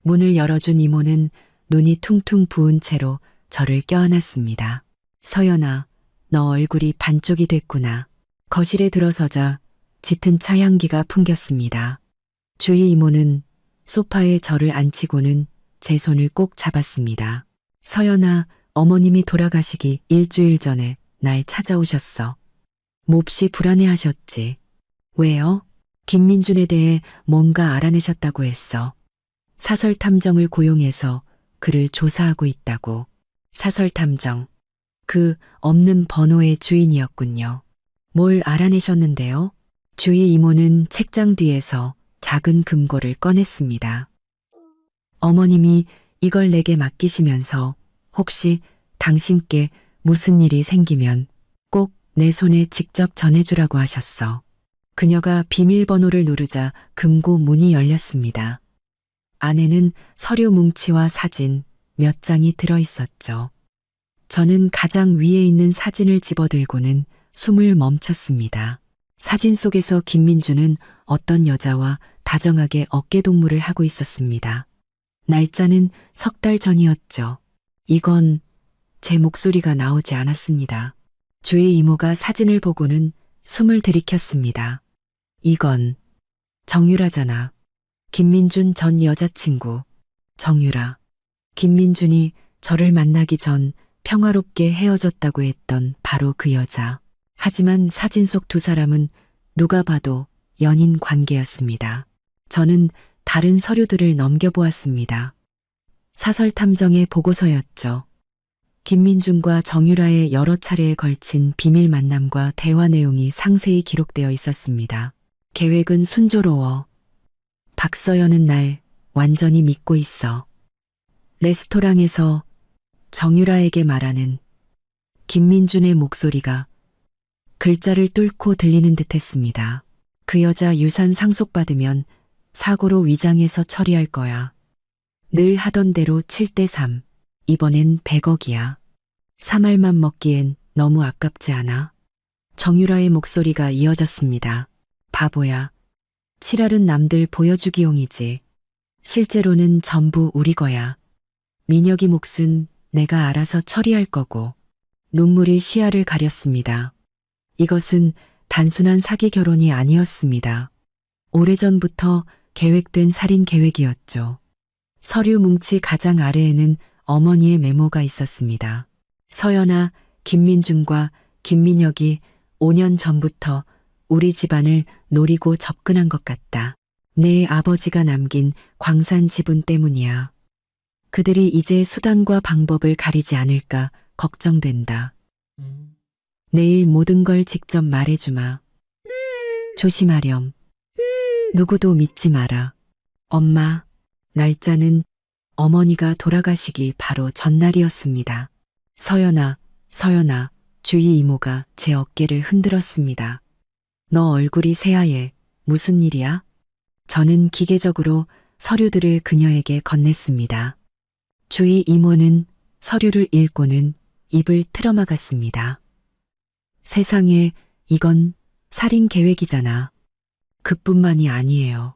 문을 열어준 이모는 눈이 퉁퉁 부은 채로 저를 껴안았습니다. 서연아, 너 얼굴이 반쪽이 됐구나. 거실에 들어서자 짙은 차 향기가 풍겼습니다. 주희 이모는 소파에 저를 앉히고는 제 손을 꼭 잡았습니다. 서연아, 어머님이 돌아가시기 일주일 전에 날 찾아오셨어. 몹시 불안해하셨지. 왜요? 김민준에 대해 뭔가 알아내셨다고 했어. 사설 탐정을 고용해서 그를 조사하고 있다고. 사설 탐정. 그 없는 번호의 주인이었군요. 뭘 알아내셨는데요? 주희 이모는 책장 뒤에서 작은 금고를 꺼냈습니다. 어머님이 이걸 내게 맡기시면서 혹시 당신께 무슨 일이 생기면 꼭 내 손에 직접 전해주라고 하셨어. 그녀가 비밀번호를 누르자 금고 문이 열렸습니다. 안에는 서류 뭉치와 사진 몇 장이 들어있었죠. 저는 가장 위에 있는 사진을 집어들고는 숨을 멈췄습니다. 사진 속에서 김민주는 어떤 여자와 다정하게 어깨동무를 하고 있었습니다. 날짜는 3달 전이었죠. 이건 제 목소리가 나오지 않았습니다. 주희 이모가 사진을 보고는 숨을 들이켰습니다. 이건 정유라잖아. 김민준 전 여자친구. 정유라. 김민준이 저를 만나기 전 평화롭게 헤어졌다고 했던 바로 그 여자. 하지만 사진 속 2사람은 누가 봐도 연인 관계였습니다. 저는 다른 서류들을 넘겨보았습니다. 사설 탐정의 보고서였죠. 김민준과 정유라의 여러 차례에 걸친 비밀 만남과 대화 내용이 상세히 기록되어 있었습니다. 계획은 순조로워. 박서연은 날 완전히 믿고 있어. 레스토랑에서 정유라에게 말하는 김민준의 목소리가 글자를 뚫고 들리는 듯 했습니다. 그 여자 유산 상속받으면 사고로 위장해서 처리할 거야. 늘 하던 대로 7대3. 이번엔 100억이야. 3알만 먹기엔 너무 아깝지 않아? 정유라의 목소리가 이어졌습니다. 바보야. 7알은 남들 보여주기용이지. 실제로는 전부 우리 거야. 민혁이 몫은 내가 알아서 처리할 거고. 눈물이 시야를 가렸습니다. 이것은 단순한 사기 결혼이 아니었습니다. 오래전부터 계획된 살인 계획이었죠. 서류 뭉치 가장 아래에는 어머니의 메모가 있었습니다. 서연아, 김민준과 김민혁이 5년 전부터 우리 집안을 노리고 접근한 것 같다. 내 아버지가 남긴 광산 지분 때문이야. 그들이 이제 수단과 방법을 가리지 않을까 걱정된다. 내일 모든 걸 직접 말해주마. 조심하렴. 누구도 믿지 마라. 엄마, 날짜는 어머니가 돌아가시기 바로 전날이었습니다. 서연아, 서연아, 주희 이모가 제 어깨를 흔들었습니다. 너 얼굴이 새하얘. 무슨 일이야? 저는 기계적으로 서류들을 그녀에게 건넸습니다. 주희 이모는 서류를 읽고는 입을 틀어막았습니다. 세상에, 이건 살인 계획이잖아. 그뿐만이 아니에요.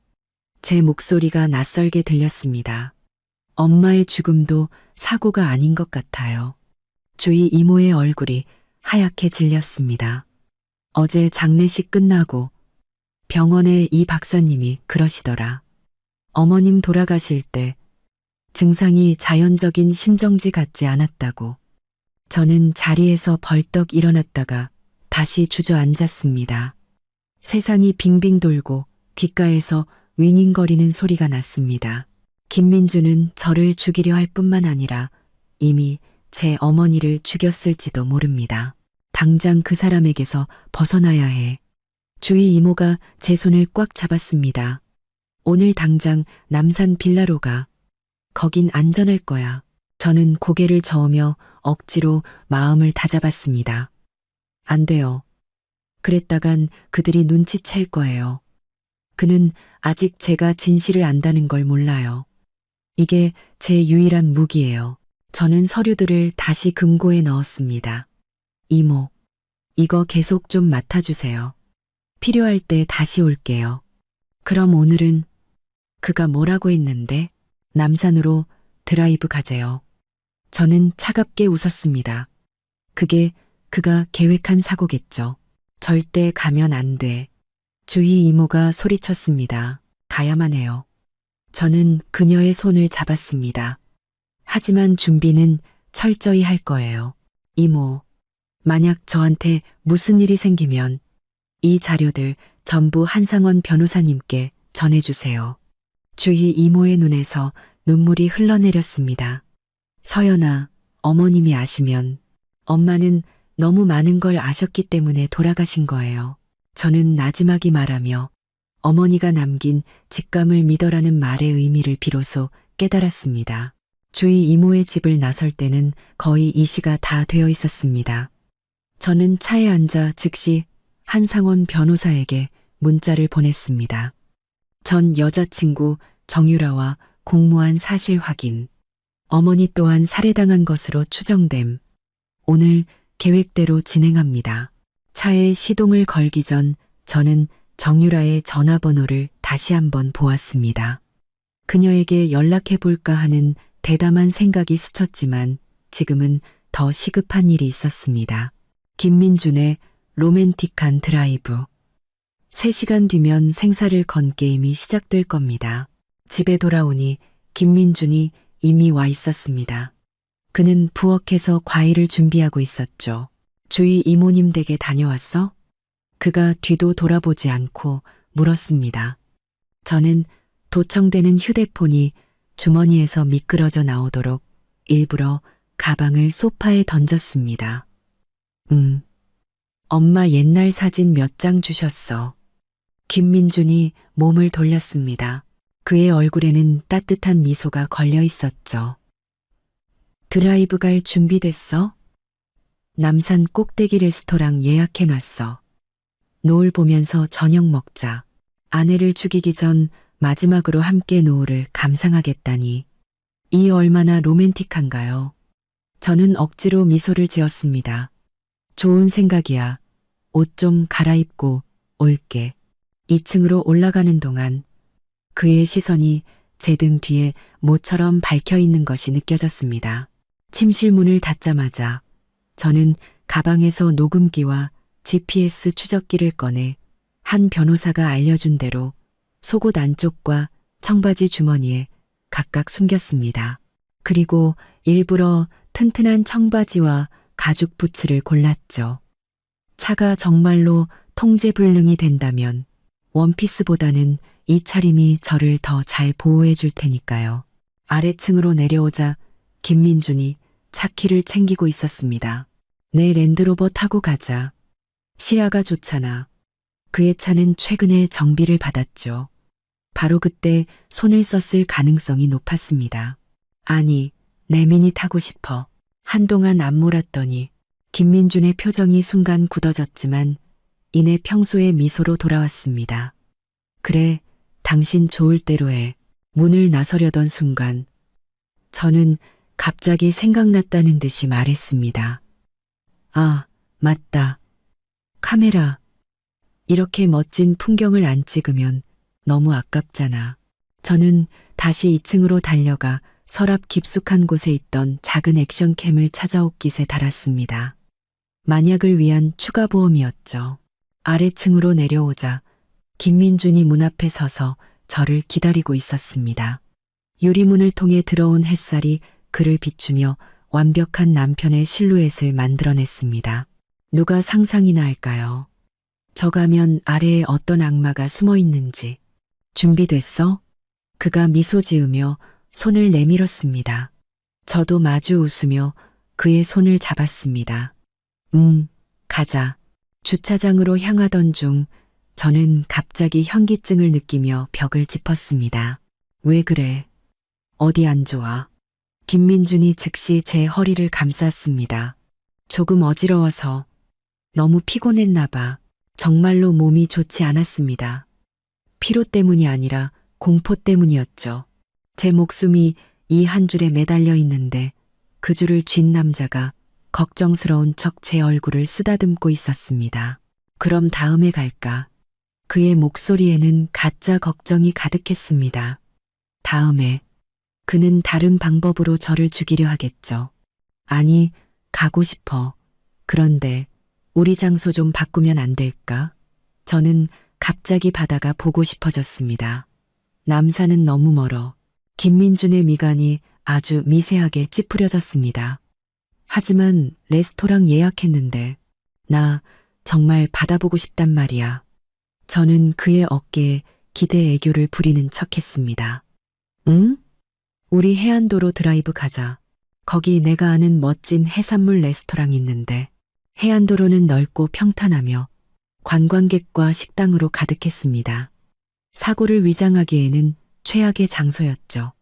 제 목소리가 낯설게 들렸습니다. 엄마의 죽음도 사고가 아닌 것 같아요. 주희 이모의 얼굴이 하얗게 질렸습니다. 어제 장례식 끝나고 병원에 이 박사님이 그러시더라. 어머님 돌아가실 때 증상이 자연적인 심정지 같지 않았다고. 저는 자리에서 벌떡 일어났다가 다시 주저앉았습니다. 세상이 빙빙 돌고 귓가에서 윙윙거리는 소리가 났습니다. 김민주는 저를 죽이려 할 뿐만 아니라 이미 제 어머니를 죽였을지도 모릅니다. 당장 그 사람에게서 벗어나야 해. 주희 이모가 제 손을 꽉 잡았습니다. 오늘 당장 남산 빌라로 가. 거긴 안전할 거야. 저는 고개를 저으며 억지로 마음을 다잡았습니다. 안 돼요. 그랬다간 그들이 눈치챌 거예요. 그는 아직 제가 진실을 안다는 걸 몰라요. 이게 제 유일한 무기예요. 저는 서류들을 다시 금고에 넣었습니다. 이모, 이거 계속 좀 맡아주세요. 필요할 때 다시 올게요. 그럼 오늘은 그가 뭐라고 했는데? 남산으로 드라이브 가재요. 저는 차갑게 웃었습니다. 그게 그가 계획한 사고겠죠. 절대 가면 안 돼. 주희 이모가 소리쳤습니다. 가야만 해요. 저는 그녀의 손을 잡았습니다. 하지만 준비는 철저히 할 거예요. 이모, 만약 저한테 무슨 일이 생기면 이 자료들 전부 한상원 변호사님께 전해주세요. 주희 이모의 눈에서 눈물이 흘러내렸습니다. 서연아, 어머님이 아시면 엄마는 너무 많은 걸 아셨기 때문에 돌아가신 거예요. 저는 나지막이 말하며 어머니가 남긴 직감을 믿어라는 말의 의미를 비로소 깨달았습니다. 주희 이모의 집을 나설 때는 거의 이 시가 다 되어 있었습니다. 저는 차에 앉아 즉시 한상원 변호사에게 문자를 보냈습니다. 전 여자친구 정유라와 공모한 사실 확인. 어머니 또한 살해당한 것으로 추정됨. 오늘 계획대로 진행합니다. 차에 시동을 걸기 전 저는 정유라의 전화번호를 다시 한번 보았습니다. 그녀에게 연락해 볼까 하는 대담한 생각이 스쳤지만 지금은 더 시급한 일이 있었습니다. 김민준의 로맨틱한 드라이브. 3시간 뒤면 생사를 건 게임이 시작될 겁니다. 집에 돌아오니 김민준이 이미 와 있었습니다. 그는 부엌에서 과일을 준비하고 있었죠. 주희 이모님 댁에 다녀왔어? 그가 뒤도 돌아보지 않고 물었습니다. 저는 도청되는 휴대폰이 주머니에서 미끄러져 나오도록 일부러 가방을 소파에 던졌습니다. 엄마 옛날 사진 몇 장 주셨어. 김민준이 몸을 돌렸습니다. 그의 얼굴에는 따뜻한 미소가 걸려 있었죠. 드라이브 갈 준비됐어? 남산 꼭대기 레스토랑 예약해놨어. 노을 보면서 저녁 먹자. 아내를 죽이기 전 마지막으로 함께 노을을 감상하겠다니. 이 얼마나 로맨틱한가요? 저는 억지로 미소를 지었습니다. 좋은 생각이야. 옷 좀 갈아입고 올게. 2층으로 올라가는 동안 그의 시선이 제 등 뒤에 모처럼 박혀 있는 것이 느껴졌습니다. 침실 문을 닫자마자 저는 가방에서 녹음기와 GPS 추적기를 꺼내 한 변호사가 알려준 대로 속옷 안쪽과 청바지 주머니에 각각 숨겼습니다. 그리고 일부러 튼튼한 청바지와 가죽 부츠를 골랐죠. 차가 정말로 통제불능이 된다면 원피스보다는 이 차림이 저를 더 잘 보호해 줄 테니까요. 아래층으로 내려오자 김민준이 차키를 챙기고 있었습니다. 내 랜드로버 타고 가자. 시야가 좋잖아. 그의 차는 최근에 정비를 받았죠. 바로 그때 손을 썼을 가능성이 높았습니다. 아니, 내 미니 타고 싶어. 한동안 안 몰았더니 김민준의 표정이 순간 굳어졌지만 이내 평소의 미소로 돌아왔습니다. 그래, 당신 좋을 대로 해. 문을 나서려던 순간 저는 갑자기 생각났다는 듯이 말했습니다. 아, 맞다. 카메라. 이렇게 멋진 풍경을 안 찍으면 너무 아깝잖아. 저는 다시 2층으로 달려가 서랍 깊숙한 곳에 있던 작은 액션캠을 찾아 옷깃에 달았습니다. 만약을 위한 추가 보험이었죠. 아래층으로 내려오자 김민준이 문 앞에 서서 저를 기다리고 있었습니다. 유리문을 통해 들어온 햇살이 그를 비추며 완벽한 남편의 실루엣을 만들어냈습니다. 누가 상상이나 할까요? 저 가면 아래에 어떤 악마가 숨어 있는지. 준비됐어? 그가 미소 지으며 손을 내밀었습니다. 저도 마주 웃으며 그의 손을 잡았습니다. 가자. 주차장으로 향하던 중 저는 갑자기 현기증을 느끼며 벽을 짚었습니다. 왜 그래? 어디 안 좋아? 김민준이 즉시 제 허리를 감쌌습니다. 조금 어지러워서 너무 피곤했나 봐. 정말로 몸이 좋지 않았습니다. 피로 때문이 아니라 공포 때문이었죠. 제 목숨이 이 한 줄에 매달려 있는데 그 줄을 쥔 남자가 걱정스러운 척 제 얼굴을 쓰다듬고 있었습니다. 그럼 다음에 갈까? 그의 목소리에는 가짜 걱정이 가득했습니다. 다음에 그는 다른 방법으로 저를 죽이려 하겠죠. 아니, 가고 싶어. 그런데 우리 장소 좀 바꾸면 안 될까? 저는 갑자기 바다가 보고 싶어졌습니다. 남산은 너무 멀어. 김민준의 미간이 아주 미세하게 찌푸려졌습니다. 하지만 레스토랑 예약했는데 나 정말 바다 보고 싶단 말이야. 저는 그의 어깨에 기대 애교를 부리는 척했습니다. 응? 우리 해안도로 드라이브 가자. 거기 내가 아는 멋진 해산물 레스토랑 있는데 해안도로는 넓고 평탄하며 관광객과 식당으로 가득했습니다. 사고를 위장하기에는 최악의 장소였죠.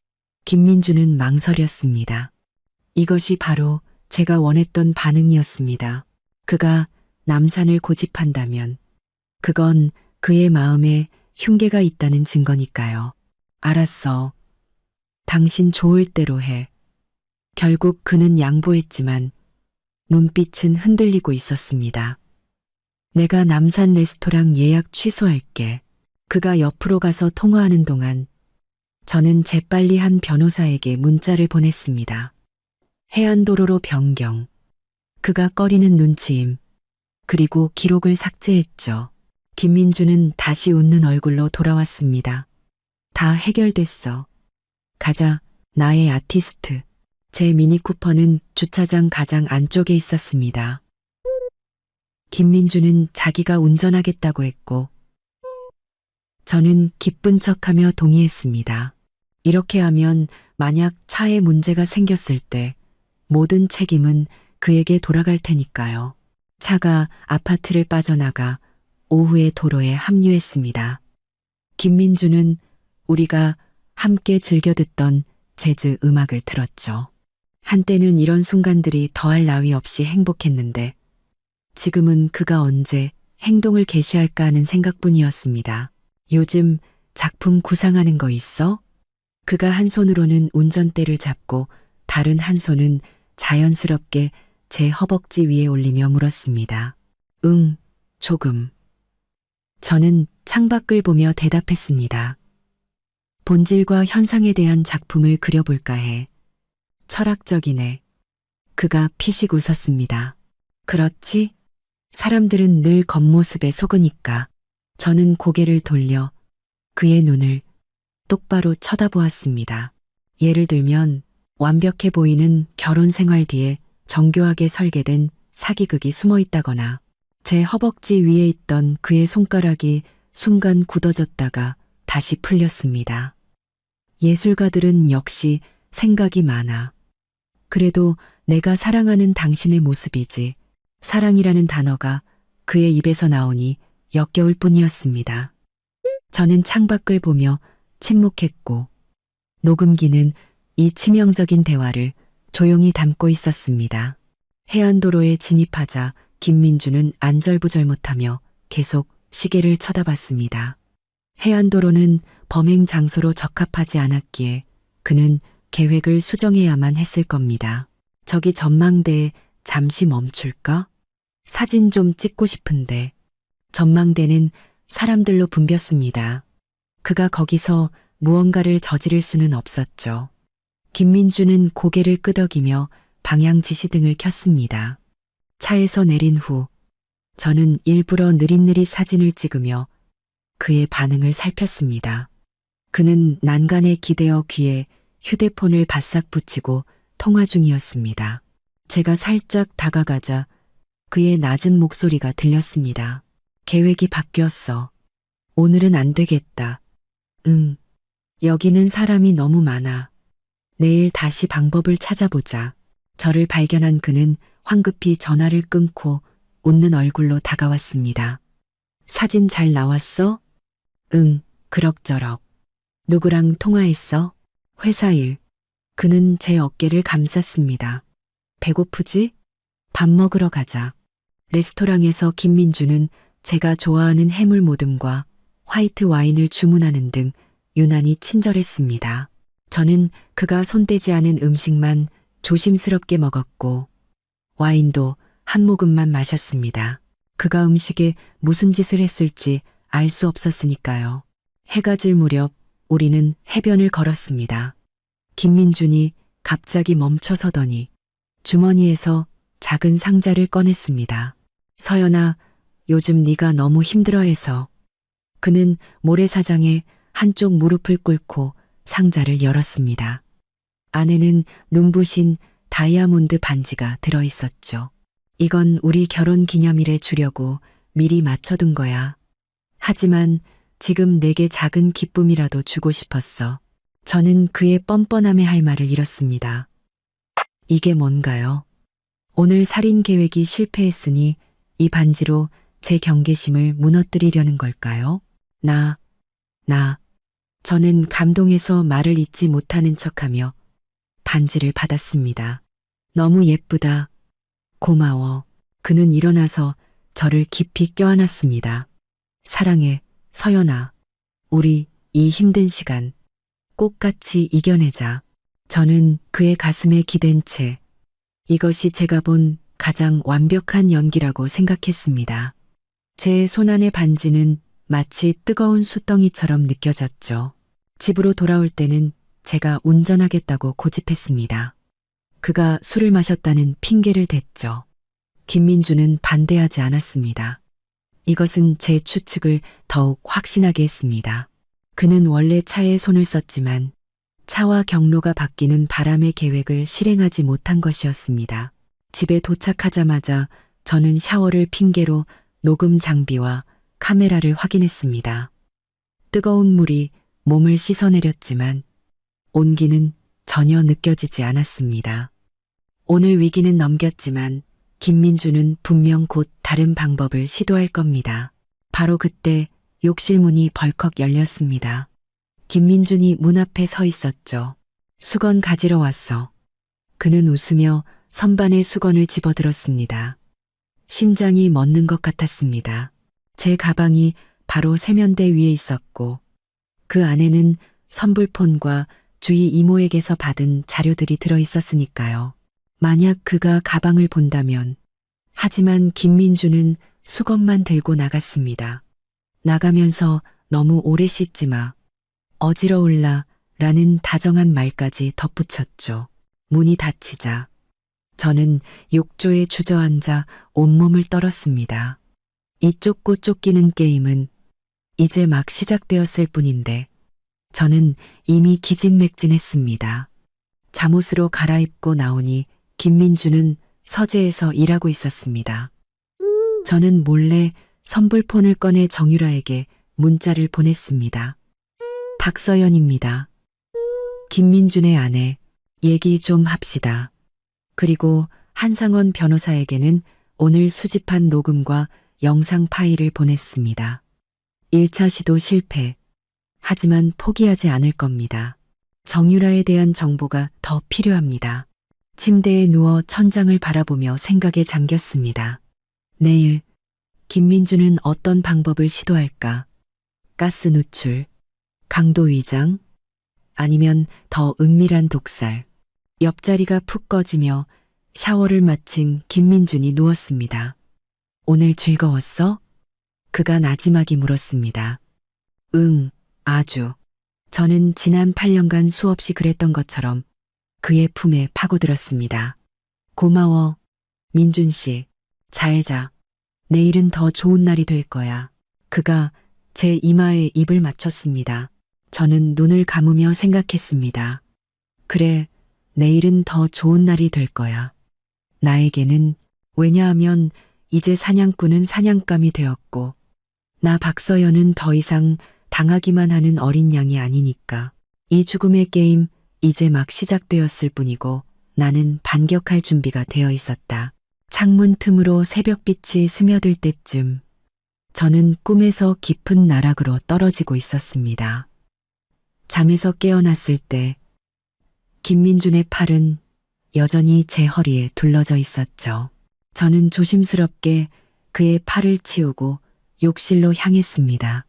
김민주는 망설였습니다. 이것이 바로 제가 원했던 반응이었습니다. 그가 남산을 고집한다면 그건 그의 마음에 흉계가 있다는 증거니까요. 알았어. 당신 좋을 대로 해. 결국 그는 양보했지만 눈빛은 흔들리고 있었습니다. 내가 남산 레스토랑 예약 취소할게. 그가 옆으로 가서 통화하는 동안 저는 재빨리 한 변호사에게 문자를 보냈습니다. 해안도로로 변경. 그가 꺼리는 눈치임. 그리고 기록을 삭제했죠. 김민주는 다시 웃는 얼굴로 돌아왔습니다. 다 해결됐어. 가자, 나의 아티스트. 제 미니쿠퍼는 주차장 가장 안쪽에 있었습니다. 김민주는 자기가 운전하겠다고 했고, 저는 기쁜 척하며 동의했습니다. 이렇게 하면 만약 차에 문제가 생겼을 때 모든 책임은 그에게 돌아갈 테니까요. 차가 아파트를 빠져나가 오후에 도로에 합류했습니다. 김민주는 우리가 함께 즐겨 듣던 재즈 음악을 틀었죠. 한때는 이런 순간들이 더할 나위 없이 행복했는데 지금은 그가 언제 행동을 개시할까 하는 생각뿐이었습니다. 요즘 작품 구상하는 거 있어? 그가 한 손으로는 운전대를 잡고 다른 한 손은 자연스럽게 제 허벅지 위에 올리며 물었습니다. 응, 조금. 저는 창밖을 보며 대답했습니다. 본질과 현상에 대한 작품을 그려볼까 해. 철학적이네. 그가 피식 웃었습니다. 그렇지? 사람들은 늘 겉모습에 속으니까. 저는 고개를 돌려 그의 눈을 똑바로 쳐다보았습니다. 예를 들면 완벽해 보이는 결혼 생활 뒤에 정교하게 설계된 사기극이 숨어 있다거나 제 허벅지 위에 있던 그의 손가락이 순간 굳어졌다가 다시 풀렸습니다. 예술가들은 역시 생각이 많아. 그래도 내가 사랑하는 당신의 모습이지. 사랑이라는 단어가 그의 입에서 나오니 역겨울 뿐이었습니다. 저는 창밖을 보며 침묵했고 녹음기는 이 치명적인 대화를 조용히 담고 있었습니다. 해안도로에 진입하자 김민주는 안절부절 못하며 계속 시계를 쳐다봤습니다. 해안도로는 범행 장소로 적합하지 않았기에 그는 계획을 수정해야만 했을 겁니다. 저기 전망대에 잠시 멈출까? 사진 좀 찍고 싶은데. 전망대는 사람들로 붐볐습니다. 그가 거기서 무언가를 저지를 수는 없었죠. 김민주는 고개를 끄덕이며 방향 지시등을 켰습니다. 차에서 내린 후 저는 일부러 느릿느릿 사진을 찍으며 그의 반응을 살폈습니다. 그는 난간에 기대어 귀에 휴대폰을 바싹 붙이고 통화 중이었습니다. 제가 살짝 다가가자 그의 낮은 목소리가 들렸습니다. 계획이 바뀌었어. 오늘은 안 되겠다. 응. 여기는 사람이 너무 많아. 내일 다시 방법을 찾아보자. 저를 발견한 그는 황급히 전화를 끊고 웃는 얼굴로 다가왔습니다. 사진 잘 나왔어? 응, 그럭저럭. 누구랑 통화했어? 회사 일. 그는 제 어깨를 감쌌습니다. 배고프지? 밥 먹으러 가자. 레스토랑에서 김민주는 제가 좋아하는 해물 모듬과 화이트 와인을 주문하는 등 유난히 친절했습니다. 저는 그가 손대지 않은 음식만 조심스럽게 먹었고 와인도 한 모금만 마셨습니다. 그가 음식에 무슨 짓을 했을지 알 수 없었으니까요. 해가 질 무렵 우리는 해변을 걸었습니다. 김민준이 갑자기 멈춰서더니 주머니에서 작은 상자를 꺼냈습니다. 서연아, 요즘 네가 너무 힘들어해서. 그는 모래사장에 한쪽 무릎을 꿇고 상자를 열었습니다. 안에는 눈부신 다이아몬드 반지가 들어있었죠. 이건 우리 결혼 기념일에 주려고 미리 맞춰둔 거야. 하지만 지금 내게 작은 기쁨이라도 주고 싶었어. 저는 그의 뻔뻔함에 할 말을 잃었습니다. 이게 뭔가요? 오늘 살인 계획이 실패했으니 이 반지로 제 경계심을 무너뜨리려는 걸까요? 저는 감동해서 말을 잇지 못하는 척하며 반지를 받았습니다. 너무 예쁘다. 고마워. 그는 일어나서 저를 깊이 껴안았습니다. 사랑해, 서연아. 우리 이 힘든 시간 꼭 같이 이겨내자. 저는 그의 가슴에 기댄 채 이것이 제가 본 가장 완벽한 연기라고 생각했습니다. 제 손안의 반지는 마치 뜨거운 숯덩이처럼 느껴졌죠. 집으로 돌아올 때는 제가 운전하겠다고 고집했습니다. 그가 술을 마셨다는 핑계를 댔죠. 김민주는 반대하지 않았습니다. 이것은 제 추측을 더욱 확신하게 했습니다. 그는 원래 차에 손을 썼지만 차와 경로가 바뀌는 바람의 계획을 실행하지 못한 것이었습니다. 집에 도착하자마자 저는 샤워를 핑계로 녹음 장비와 카메라를 확인했습니다. 뜨거운 물이 몸을 씻어내렸지만 온기는 전혀 느껴지지 않았습니다. 오늘 위기는 넘겼지만 김민주는 분명 곧 다른 방법을 시도할 겁니다. 바로 그때 욕실 문이 벌컥 열렸습니다. 김민준이 문 앞에 서 있었죠. 수건 가지러 왔어. 그는 웃으며 선반에 수건을 집어들었습니다. 심장이 멎는 것 같았습니다. 제 가방이 바로 세면대 위에 있었고 그 안에는 선불폰과 주희 이모에게서 받은 자료들이 들어 있었으니까요. 만약 그가 가방을 본다면. 하지만 김민주는 수건만 들고 나갔습니다. 나가면서 너무 오래 씻지 마. 어지러울라 라는 다정한 말까지 덧붙였죠. 문이 닫히자 저는 욕조에 주저앉아 온몸을 떨었습니다. 이 쫓고 쫓기는 게임은 이제 막 시작되었을 뿐인데 저는 이미 기진맥진했습니다. 잠옷으로 갈아입고 나오니 김민주는 서재에서 일하고 있었습니다. 저는 몰래 선불폰을 꺼내 정유라에게 문자를 보냈습니다. 박서연입니다. 김민준의 아내, 얘기 좀 합시다. 그리고 한상원 변호사에게는 오늘 수집한 녹음과 영상 파일을 보냈습니다. 1차 시도 실패. 하지만 포기하지 않을 겁니다. 정유라에 대한 정보가 더 필요합니다. 침대에 누워 천장을 바라보며 생각에 잠겼습니다. 내일 김민주는 어떤 방법을 시도할까? 가스 누출, 강도 위장, 아니면 더 은밀한 독살. 옆자리가 푹 꺼지며 샤워를 마친 김민준이 누웠습니다. 오늘 즐거웠어? 그가 나지막이 물었습니다. 응, 아주. 저는 지난 8년간 수없이 그랬던 것처럼 그의 품에 파고들었습니다. 고마워, 민준 씨. 잘 자. 내일은 더 좋은 날이 될 거야. 그가 제 이마에 입을 맞췄습니다. 저는 눈을 감으며 생각했습니다. 그래, 내일은 더 좋은 날이 될 거야. 나에게는. 왜냐하면 이제 사냥꾼은 사냥감이 되었고 나 박서연은 더 이상 당하기만 하는 어린 양이 아니니까. 이 죽음의 게임 이제 막 시작되었을 뿐이고 나는 반격할 준비가 되어 있었다. 창문 틈으로 새벽빛이 스며들 때쯤 저는 꿈에서 깊은 나락으로 떨어지고 있었습니다. 잠에서 깨어났을 때 김민준의 팔은 여전히 제 허리에 둘러져 있었죠. 저는 조심스럽게 그의 팔을 치우고 욕실로 향했습니다.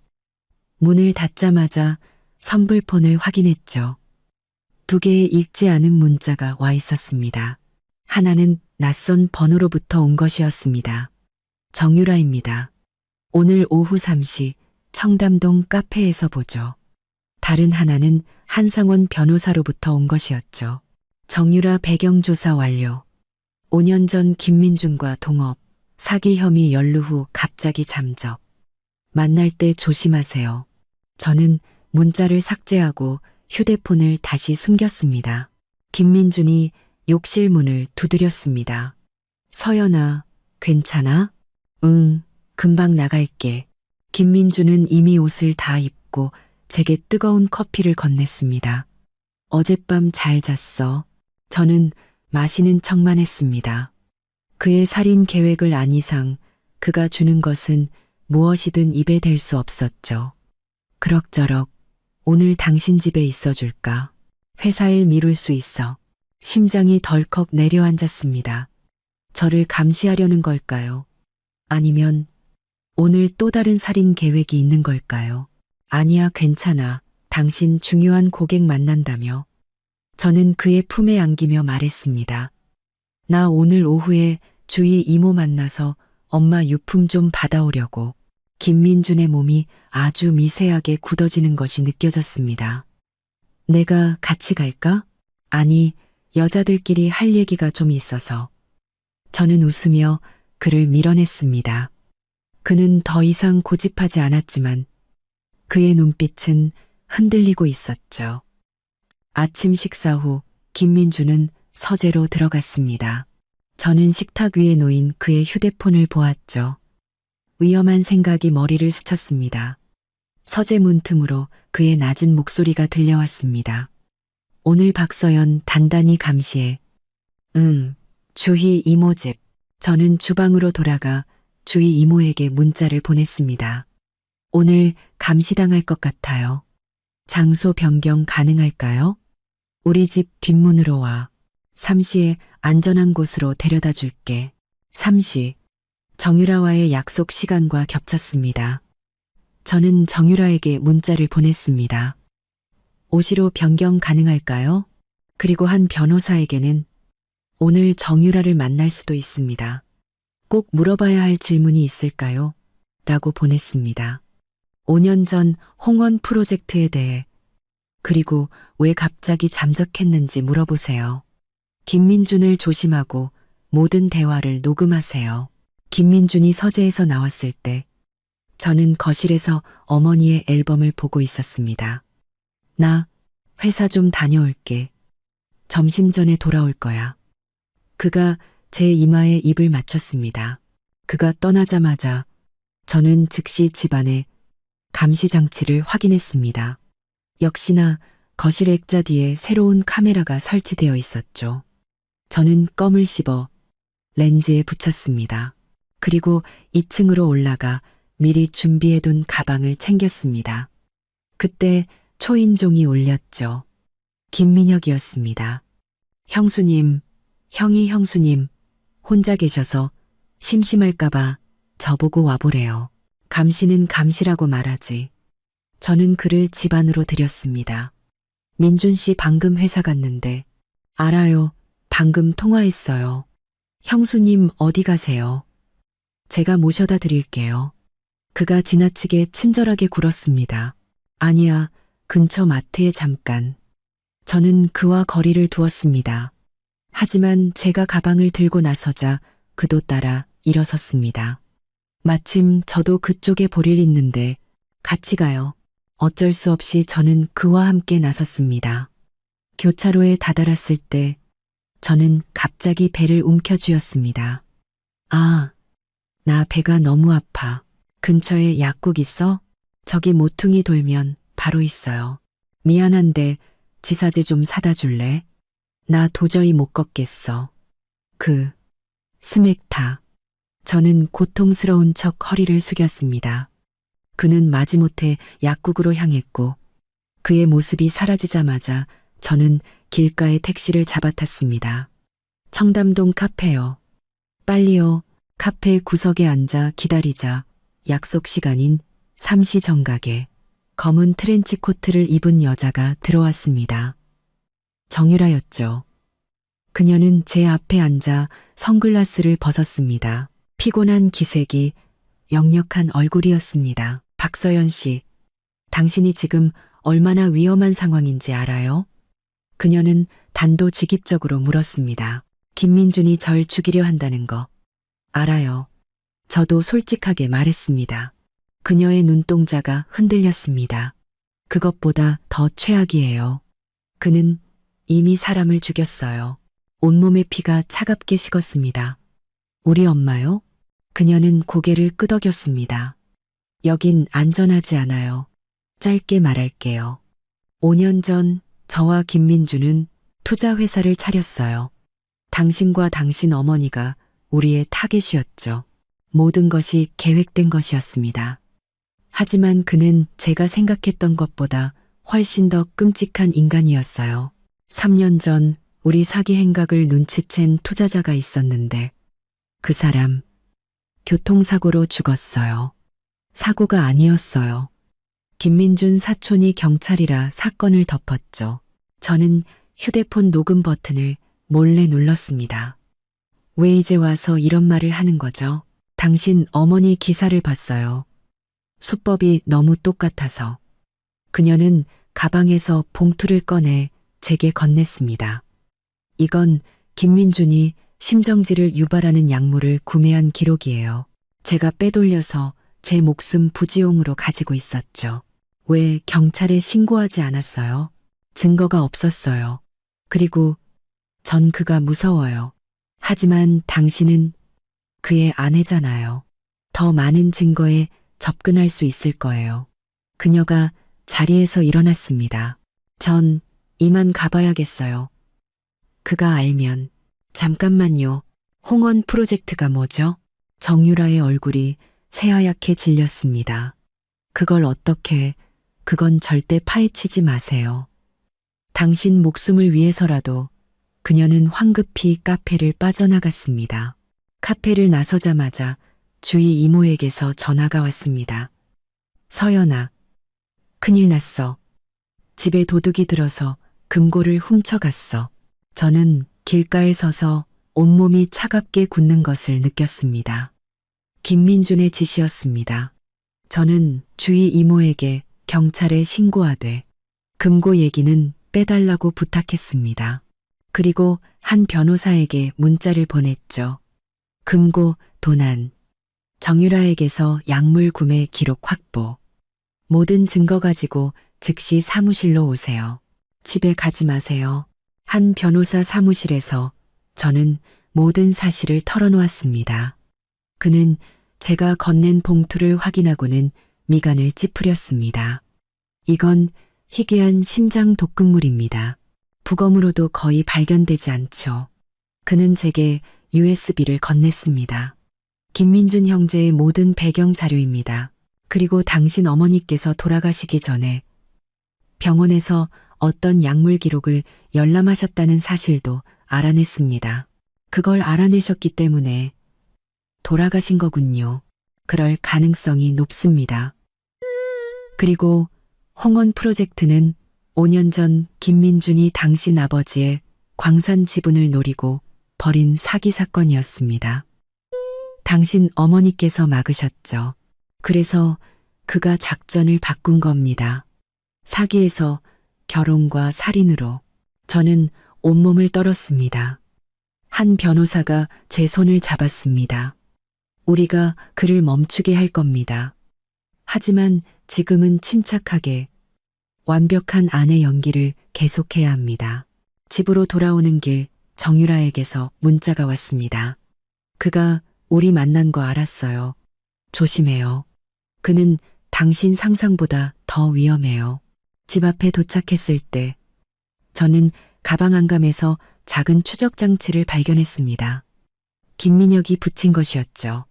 문을 닫자마자 선불폰을 확인했죠. 2개의 읽지 않은 문자가 와 있었습니다. 하나는 낯선 번호로부터 온 것이었습니다. 정유라입니다. 오늘 오후 3시 청담동 카페에서 보죠. 다른 하나는 한상원 변호사로부터 온 것이었죠. 정유라 배경조사 완료. 5년 전 김민준과 동업, 사기 혐의 연루 후 갑자기 잠적. 만날 때 조심하세요. 저는 문자를 삭제하고 휴대폰을 다시 숨겼습니다. 김민준이 욕실 문을 두드렸습니다. 서연아, 괜찮아? 응, 금방 나갈게. 김민준은 이미 옷을 다 입고 제게 뜨거운 커피를 건넸습니다. 어젯밤 잘 잤어. 저는 마시는 척만 했습니다. 그의 살인 계획을 안 이상 그가 주는 것은 무엇이든 입에 댈 수 없었죠. 그럭저럭 오늘 당신 집에 있어 줄까? 회사 일 미룰 수 있어. 심장이 덜컥 내려앉았습니다. 저를 감시하려는 걸까요? 아니면 오늘 또 다른 살인 계획이 있는 걸까요? 아니야, 괜찮아. 당신 중요한 고객 만난다며. 저는 그의 품에 안기며 말했습니다. 나 오늘 오후에 주희 이모 만나서 엄마 유품 좀 받아오려고. 김민준의 몸이 아주 미세하게 굳어지는 것이 느껴졌습니다. 내가 같이 갈까? 아니, 여자들끼리 할 얘기가 좀 있어서. 저는 웃으며 그를 밀어냈습니다. 그는 더 이상 고집하지 않았지만 그의 눈빛은 흔들리고 있었죠. 아침 식사 후 김민주는 서재로 들어갔습니다. 저는 식탁 위에 놓인 그의 휴대폰을 보았죠. 위험한 생각이 머리를 스쳤습니다. 서재 문틈으로 그의 낮은 목소리가 들려왔습니다. 오늘 박서연 단단히 감시해. 응, 주희 이모 집. 저는 주방으로 돌아가 주희 이모에게 문자를 보냈습니다. 오늘 감시당할 것 같아요. 장소 변경 가능할까요? 우리 집 뒷문으로 와. 3시에 안전한 곳으로 데려다 줄게. 3시. 정유라와의 약속 시간과 겹쳤습니다. 저는 정유라에게 문자를 보냈습니다. 5시로 변경 가능할까요? 그리고 한 변호사에게는 오늘 정유라를 만날 수도 있습니다. 꼭 물어봐야 할 질문이 있을까요? 라고 보냈습니다. 5년 전 홍원 프로젝트에 대해, 그리고 왜 갑자기 잠적했는지 물어보세요. 김민준을 조심하고 모든 대화를 녹음하세요. 김민준이 서재에서 나왔을 때 저는 거실에서 어머니의 앨범을 보고 있었습니다. 나 회사 좀 다녀올게. 점심 전에 돌아올 거야. 그가 제 이마에 입을 맞췄습니다. 그가 떠나자마자 저는 즉시 집안의 감시장치를 확인했습니다. 역시나 거실 액자 뒤에 새로운 카메라가 설치되어 있었죠. 저는 껌을 씹어 렌즈에 붙였습니다. 그리고 2층으로 올라가 미리 준비해둔 가방을 챙겼습니다. 그때 초인종이 울렸죠. 김민혁이었습니다. 형수님, 형수님, 혼자 계셔서 심심할까봐 저보고 와보래요. 감시는 감시라고 말하지. 저는 그를 집 안으로 들였습니다. 민준 씨 방금 회사 갔는데. 알아요. 방금 통화했어요. 형수님 어디 가세요? 제가 모셔다 드릴게요. 그가 지나치게 친절하게 굴었습니다. 아니야, 근처 마트에 잠깐. 저는 그와 거리를 두었습니다. 하지만 제가 가방을 들고 나서자 그도 따라 일어섰습니다. 마침 저도 그쪽에 볼 일 있는데 같이 가요. 어쩔 수 없이 저는 그와 함께 나섰습니다. 교차로에 다다랐을 때 저는 갑자기 배를 움켜쥐었습니다. 아, 나 배가 너무 아파. 근처에 약국 있어? 저기 모퉁이 돌면 바로 있어요. 미안한데 지사제 좀 사다 줄래? 나 도저히 못 걷겠어. 스맥타. 저는 고통스러운 척 허리를 숙였습니다. 그는 마지못해 약국으로 향했고 그의 모습이 사라지자마자 저는 길가에 택시를 잡아탔습니다. 청담동 카페요. 빨리요. 카페 구석에 앉아 기다리자 약속 시간인 3시 정각에 검은 트렌치 코트를 입은 여자가 들어왔습니다. 정유라였죠. 그녀는 제 앞에 앉아 선글라스를 벗었습니다. 피곤한 기색이 역력한 얼굴이었습니다. 박서연 씨, 당신이 지금 얼마나 위험한 상황인지 알아요? 그녀는 단도직입적으로 물었습니다. 김민준이 절 죽이려 한다는 거 알아요. 저도 솔직하게 말했습니다. 그녀의 눈동자가 흔들렸습니다. 그것보다 더 최악이에요. 그는 이미 사람을 죽였어요. 온몸의 피가 차갑게 식었습니다. 우리 엄마요? 그녀는 고개를 끄덕였습니다. 여긴 안전하지 않아요. 짧게 말할게요. 5년 전 저와 김민주는 투자회사를 차렸어요. 당신과 당신 어머니가 우리의 타겟이었죠. 모든 것이 계획된 것이었습니다. 하지만 그는 제가 생각했던 것보다 훨씬 더 끔찍한 인간이었어요. 3년 전 우리 사기 행각을 눈치챈 투자자가 있었는데 그 사람 교통사고로 죽었어요. 사고가 아니었어요. 김민준 사촌이 경찰이라 사건을 덮었죠. 저는 휴대폰 녹음 버튼을 몰래 눌렀습니다. 왜 이제 와서 이런 말을 하는 거죠? 당신 어머니 기사를 봤어요. 수법이 너무 똑같아서. 그녀는 가방에서 봉투를 꺼내 제게 건넸습니다. 이건 김민준이 심정지를 유발하는 약물을 구매한 기록이에요. 제가 빼돌려서 제 목숨 부지용으로 가지고 있었죠. 왜 경찰에 신고하지 않았어요? 증거가 없었어요. 그리고 전 그가 무서워요. 하지만 당신은 그의 아내잖아요. 더 많은 증거에 접근할 수 있을 거예요. 그녀가 자리에서 일어났습니다. 전 이만 가봐야겠어요. 그가 알면. 잠깐만요. 홍원 프로젝트가 뭐죠? 정유라의 얼굴이 새하얗게 질렸습니다. 그건 절대 파헤치지 마세요. 당신 목숨을 위해서라도. 그녀는 황급히 카페를 빠져나갔습니다. 카페를 나서자마자 주위 이모에게서 전화가 왔습니다. 서연아, 큰일 났어. 집에 도둑이 들어서 금고를 훔쳐갔어. 저는 길가에 서서 온몸이 차갑게 굳는 것을 느꼈습니다. 김민준의 지시였습니다. 저는 주위 이모에게 경찰에 신고하되 금고 얘기는 빼달라고 부탁했습니다. 그리고 한 변호사에게 문자를 보냈죠. 금고, 도난, 정유라에게서 약물 구매 기록 확보. 모든 증거 가지고 즉시 사무실로 오세요. 집에 가지 마세요. 한 변호사 사무실에서 저는 모든 사실을 털어놓았습니다. 그는 제가 건넨 봉투를 확인하고는 미간을 찌푸렸습니다. 이건 희귀한 심장 독극물입니다. 부검으로도 거의 발견되지 않죠. 그는 제게 USB를 건넸습니다. 김민준 형제의 모든 배경 자료입니다. 그리고 당신 어머니께서 돌아가시기 전에 병원에서 어떤 약물 기록을 열람하셨다는 사실도 알아냈습니다. 그걸 알아내셨기 때문에 돌아가신 거군요. 그럴 가능성이 높습니다. 그리고 홍원 프로젝트는 5년 전 김민준이 당신 아버지의 광산 지분을 노리고 벌인 사기 사건이었습니다. 당신 어머니께서 막으셨죠. 그래서 그가 작전을 바꾼 겁니다. 사기에서 결혼과 살인으로 저는 온몸을 떨었습니다. 한 변호사가 제 손을 잡았습니다. 우리가 그를 멈추게 할 겁니다. 하지만 지금은 침착하게 완벽한 아내 연기를 계속해야 합니다. 집으로 돌아오는 길 정유라에게서 문자가 왔습니다. 그가 우리 만난 거 알았어요. 조심해요. 그는 당신 상상보다 더 위험해요. 집 앞에 도착했을 때 저는 가방 안감에서 작은 추적 장치를 발견했습니다. 김민혁이 붙인 것이었죠.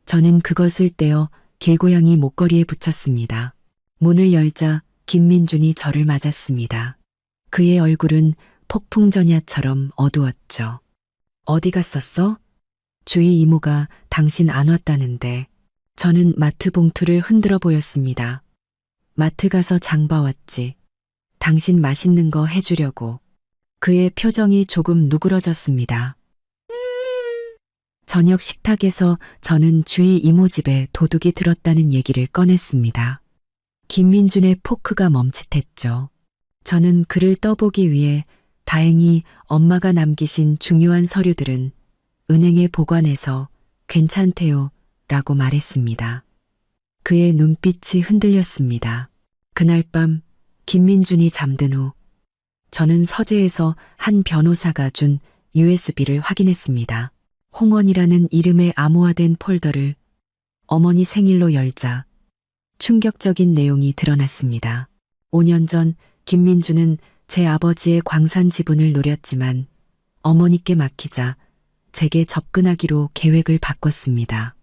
저는 그것을 떼어 길고양이 목걸이에 붙였습니다. 문을 열자 김민준이 저를 맞았습니다. 그의 얼굴은 폭풍전야처럼 어두웠죠. 어디 갔었어? 주위 이모가 당신 안 왔다는데. 저는 마트 봉투를 흔들어 보였습니다. 마트 가서 장 봐왔지. 당신 맛있는 거 해주려고. 그의 표정이 조금 누그러졌습니다. 저녁 식탁에서 저는 주위 이모 집에 도둑이 들었다는 얘기를 꺼냈습니다. 김민준의 포크가 멈칫했죠. 저는 그를 떠보기 위해 다행히 엄마가 남기신 중요한 서류들은 은행에 보관해서 괜찮대요 라고 말했습니다. 그의 눈빛이 흔들렸습니다. 그날 밤 김민준이 잠든 후 저는 서재에서 한 변호사가 준 USB를 확인했습니다. 홍원이라는 이름의 암호화된 폴더를 어머니 생일로 열자 충격적인 내용이 드러났습니다. 5년 전 김민준은 제 아버지의 광산 지분을 노렸지만 어머니께 막히자 제게 접근하기로 계획을 바꿨습니다.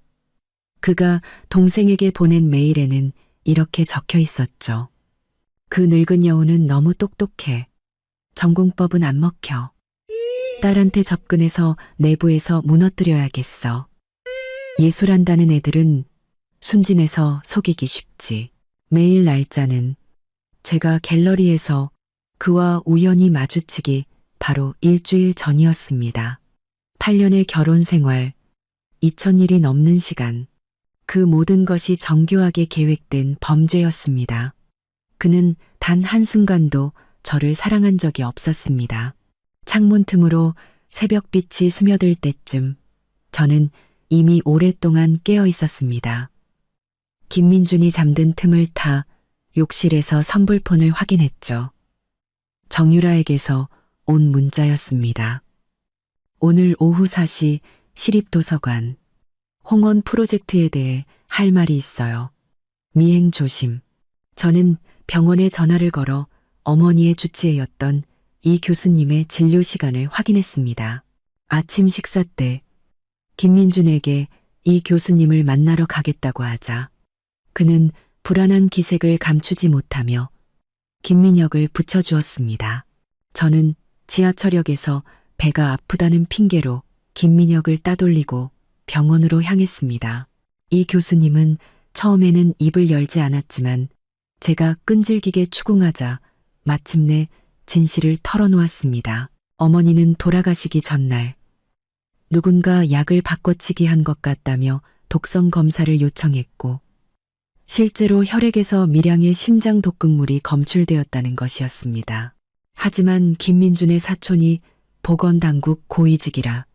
그가 동생에게 보낸 메일에는 이렇게 적혀 있었죠. 그 늙은 여우는 너무 똑똑해. 전공법은 안 먹혀. 딸한테 접근해서 내부에서 무너뜨려야겠어. 예술한다는 애들은 순진해서 속이기 쉽지. 메일 날짜는 제가 갤러리에서 그와 우연히 마주치기 바로 일주일 전이었습니다. 8년의 결혼 생활, 2000일이 넘는 시간, 그 모든 것이 정교하게 계획된 범죄였습니다. 그는 단 한순간도 저를 사랑한 적이 없었습니다. 창문 틈으로 새벽빛이 스며들 때쯤 저는 이미 오랫동안 깨어 있었습니다. 김민준이 잠든 틈을 타 욕실에서 선불폰을 확인했죠. 정유라에게서 온 문자였습니다. 오늘 오후 4시 시립도서관. 홍원 프로젝트에 대해 할 말이 있어요. 미행 조심. 저는 병원에 전화를 걸어 어머니의 주치의였던 이 교수님의 진료 시간을 확인했습니다. 아침 식사 때 김민준에게 이 교수님을 만나러 가겠다고 하자 그는 불안한 기색을 감추지 못하며 김민혁을 붙여주었습니다. 저는 지하철역에서 배가 아프다는 핑계로 김민혁을 따돌리고 병원으로 향했습니다. 이 교수님은 처음에는 입을 열지 않았지만 제가 끈질기게 추궁하자 마침내 진실을 털어놓았습니다. 어머니는 돌아가시기 전날 누군가 약을 바꿔치기 한 것 같다며 독성 검사를 요청했고 실제로 혈액에서 밀양의 심장 독극물이 검출되었다는 것이었습니다. 하지만 김민준의 사촌이 보건당국 고위직이라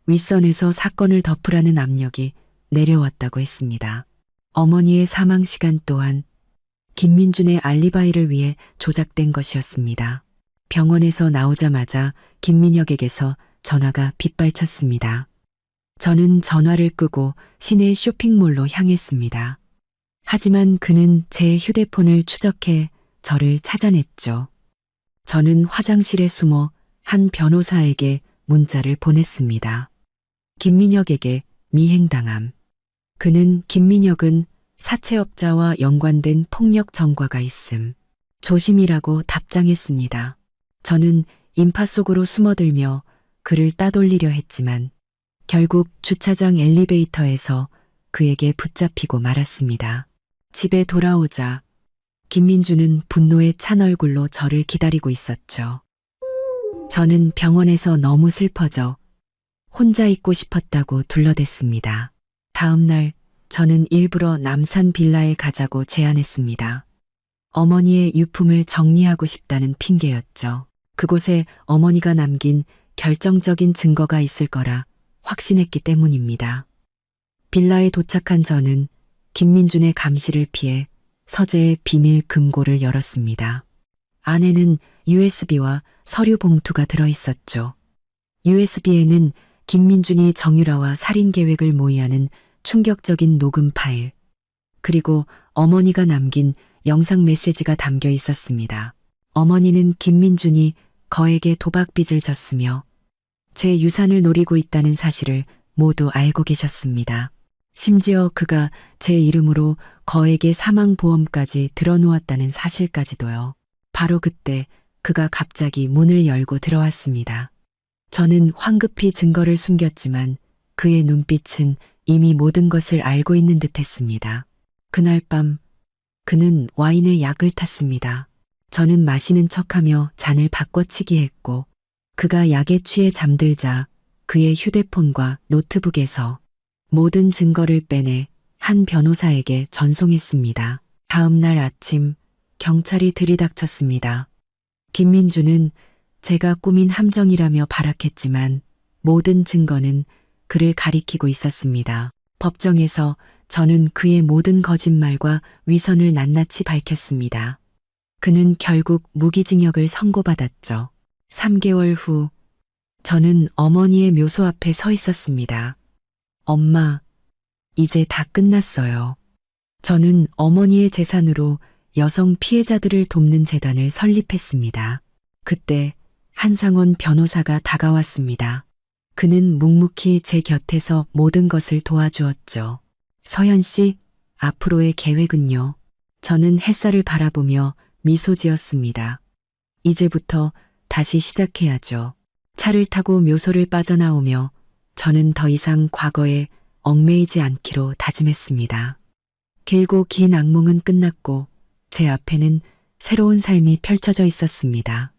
윗선에서 사건을 덮으라는 압력이 내려왔다고 했습니다. 어머니의 사망 시간 또한 김민준의 알리바이를 위해 조작된 것이었습니다. 병원에서 나오자마자 김민혁에게서 전화가 빗발쳤습니다. 저는 전화를 끄고 시내 쇼핑몰로 향했습니다. 하지만 그는 제 휴대폰을 추적해 저를 찾아냈죠. 저는 화장실에 숨어 한 변호사에게 문자를 보냈습니다. 김민혁에게 미행당함. 그는 김민혁은 사채업자와 연관된 폭력 전과가 있음. 조심이라고 답장했습니다. 저는 인파 속으로 숨어들며 그를 따돌리려 했지만 결국 주차장 엘리베이터에서 그에게 붙잡히고 말았습니다. 집에 돌아오자 김민주는 분노에 찬 얼굴로 저를 기다리고 있었죠. 저는 병원에서 너무 슬퍼져 혼자 있고 싶었다고 둘러댔습니다. 다음 날 저는 일부러 남산 빌라에 가자고 제안했습니다. 어머니의 유품을 정리하고 싶다는 핑계였죠. 그곳에 어머니가 남긴 결정적인 증거가 있을 거라 확신했기 때문입니다. 빌라에 도착한 저는 김민준의 감시를 피해 서재의 비밀 금고를 열었습니다. 안에는 USB와 서류 봉투가 들어있었죠. USB에는 김민준이 정유라와 살인 계획을 모의하는 충격적인 녹음 파일, 그리고 어머니가 남긴 영상 메시지가 담겨 있었습니다. 어머니는 김민준이 거에게 도박빚을 졌으며 제 유산을 노리고 있다는 사실을 모두 알고 계셨습니다. 심지어 그가 제 이름으로 거에게 사망보험까지 들어놓았다는 사실까지도요. 바로 그때 그가 갑자기 문을 열고 들어왔습니다. 저는 황급히 증거를 숨겼지만 그의 눈빛은 이미 모든 것을 알고 있는 듯 했습니다. 그날 밤 그는 와인에 약을 탔습니다. 저는 마시는 척하며 잔을 바꿔치기 했고 그가 약에 취해 잠들자 그의 휴대폰과 노트북에서 모든 증거를 빼내 한 변호사에게 전송했습니다. 다음 날 아침 경찰이 들이닥쳤습니다. 김민주는 제가 꾸민 함정이라며 발악했지만 모든 증거는 그를 가리키고 있었습니다. 법정에서 저는 그의 모든 거짓말과 위선을 낱낱이 밝혔습니다. 그는 결국 무기징역을 선고받았죠. 3개월 후 저는 어머니의 묘소 앞에 서 있었습니다. 엄마, 이제 다 끝났어요. 저는 어머니의 재산으로 여성 피해자들을 돕는 재단을 설립했습니다. 그때 한상원 변호사가 다가왔습니다. 그는 묵묵히 제 곁에서 모든 것을 도와주었죠. 서현 씨, 앞으로의 계획은요? 저는 햇살을 바라보며 미소 지었습니다. 이제부터 다시 시작해야죠. 차를 타고 묘소를 빠져나오며 저는 더 이상 과거에 얽매이지 않기로 다짐했습니다. 길고 긴 악몽은 끝났고 제 앞에는 새로운 삶이 펼쳐져 있었습니다.